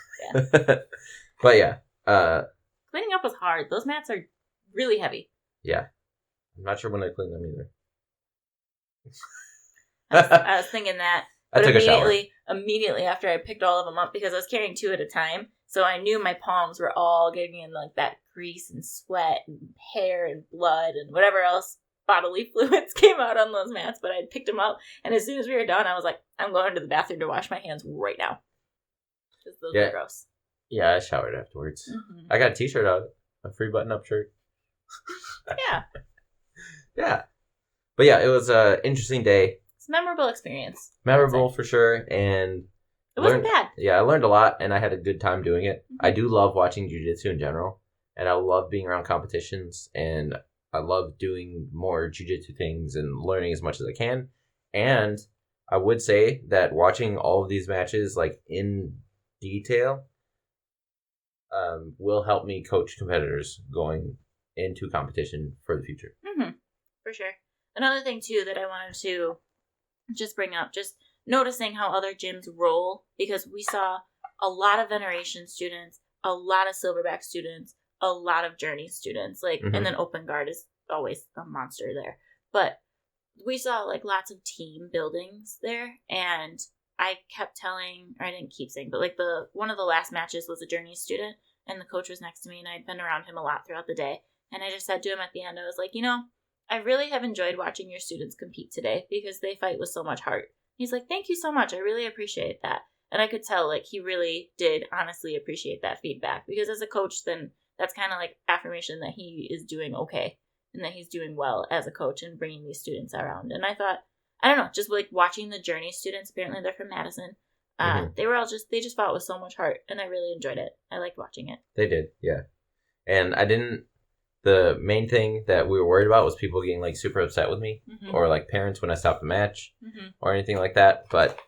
But yeah. Cleaning up was hard. Those mats are really heavy. Yeah. I'm not sure when I clean them either. I was thinking that. I took a shower. Immediately after I picked all of them up, because I was carrying 2 at a time, so I knew my palms were all getting in like that grease and sweat and hair and blood and whatever else bodily fluids came out on those mats, but I picked them up, and as soon as we were done, I was like, I'm going to the bathroom to wash my hands right now. Because those were gross. Yeah, I showered afterwards. Mm-hmm. I got a t-shirt out, a free button-up shirt. Yeah. Yeah. But yeah, it was an interesting day. It's a memorable experience. Memorable for sure, and it wasn't bad. Yeah, I learned a lot, and I had a good time doing it. Mm-hmm. I do love watching jiu-jitsu in general, and I love being around competitions, and I love doing more jiu-jitsu things and learning as much as I can. And I would say that watching all of these matches, like, in detail, will help me coach competitors going into competition for the future. Mm-hmm. For sure. Another thing, too, that I wanted to just bring up, just noticing how other gyms roll, because we saw a lot of Veneration students, a lot of Silverback students, a lot of Journey students, like, mm-hmm. And then Open Guard is always a monster there. But we saw, like, lots of team buildings there, and I kept telling, or I didn't keep saying, but, like, one of the last matches was a Journey student, and the coach was next to me, and I'd been around him a lot throughout the day, and I just said to him at the end, I was like, I really have enjoyed watching your students compete today because they fight with so much heart. He's like, thank you so much. I really appreciate that. And I could tell, like, he really did honestly appreciate that feedback. Because as a coach, then that's kind of like affirmation that he is doing okay. And that he's doing well as a coach and bringing these students around. And I thought, I don't know, just like watching the Journey students, apparently they're from Madison. They just fought with so much heart. And I really enjoyed it. I liked watching it. They did, yeah. And the main thing that we were worried about was people getting like super upset with me or like parents when I stopped a match or anything like that. But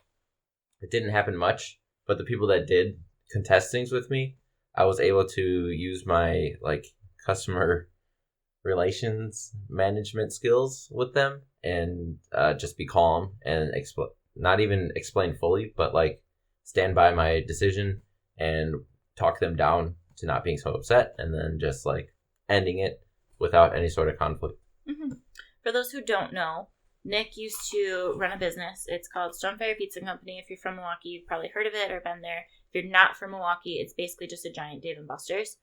it didn't happen much. But the people that did contest things with me, I was able to use my like customer relations management skills with them and just be calm and not even explain fully, but like stand by my decision and talk them down to not being so upset and then just like ending it without any sort of conflict. For those who don't know, Nick used to run a business. It's called Stone Fire Pizza Company. If you're from Milwaukee, you've probably heard of it or been there. If you're not from Milwaukee, it's basically just a giant Dave & Buster's.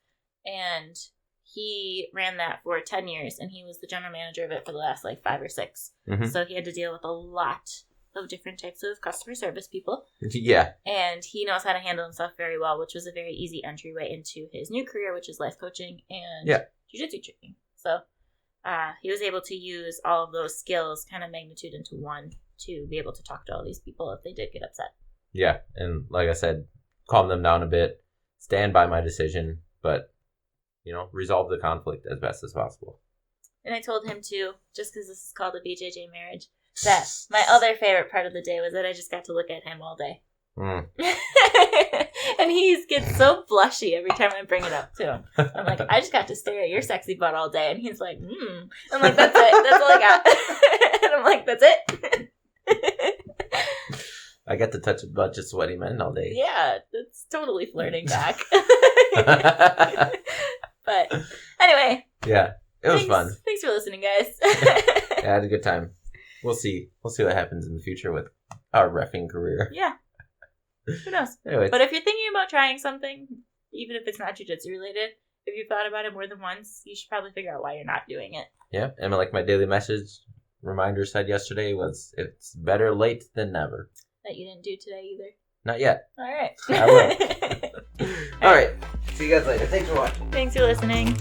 And he ran that for 10 years, and he was the general manager of it for the last like 5 or 6. So he had to deal with a lot of different types of customer service people. Yeah. And he knows how to handle himself very well, which was a very easy entryway into his new career, which is life coaching and jiu-jitsu training. So he was able to use all of those skills kind of magnitude into one to be able to talk to all these people if they did get upset. Yeah. And like I said, calm them down a bit, stand by my decision, but, resolve the conflict as best as possible. And I told him too, just because this is called a BJJ marriage, that my other favorite part of the day was that I just got to look at him all day. And he gets so blushy every time I bring it up to him. I'm like, I just got to stare at your sexy butt all day. And he's like, I'm like, that's it. That's all I got. And I'm like, that's it. I got to touch a bunch of sweaty men all day. Yeah, that's totally flirting back. But anyway. Yeah, it was fun. Thanks for listening, guys. I had a good time. We'll see what happens in the future with our reffing career. Yeah. Who knows? Anyways. But if you're thinking about trying something, even if it's not jiu-jitsu related, if you've thought about it more than once, you should probably figure out why you're not doing it. Yeah. And like my daily message reminder said yesterday was, it's better late than never. That you didn't do today either? Not yet. All right. I will. All right. See you guys later. Thanks for watching. Thanks for listening.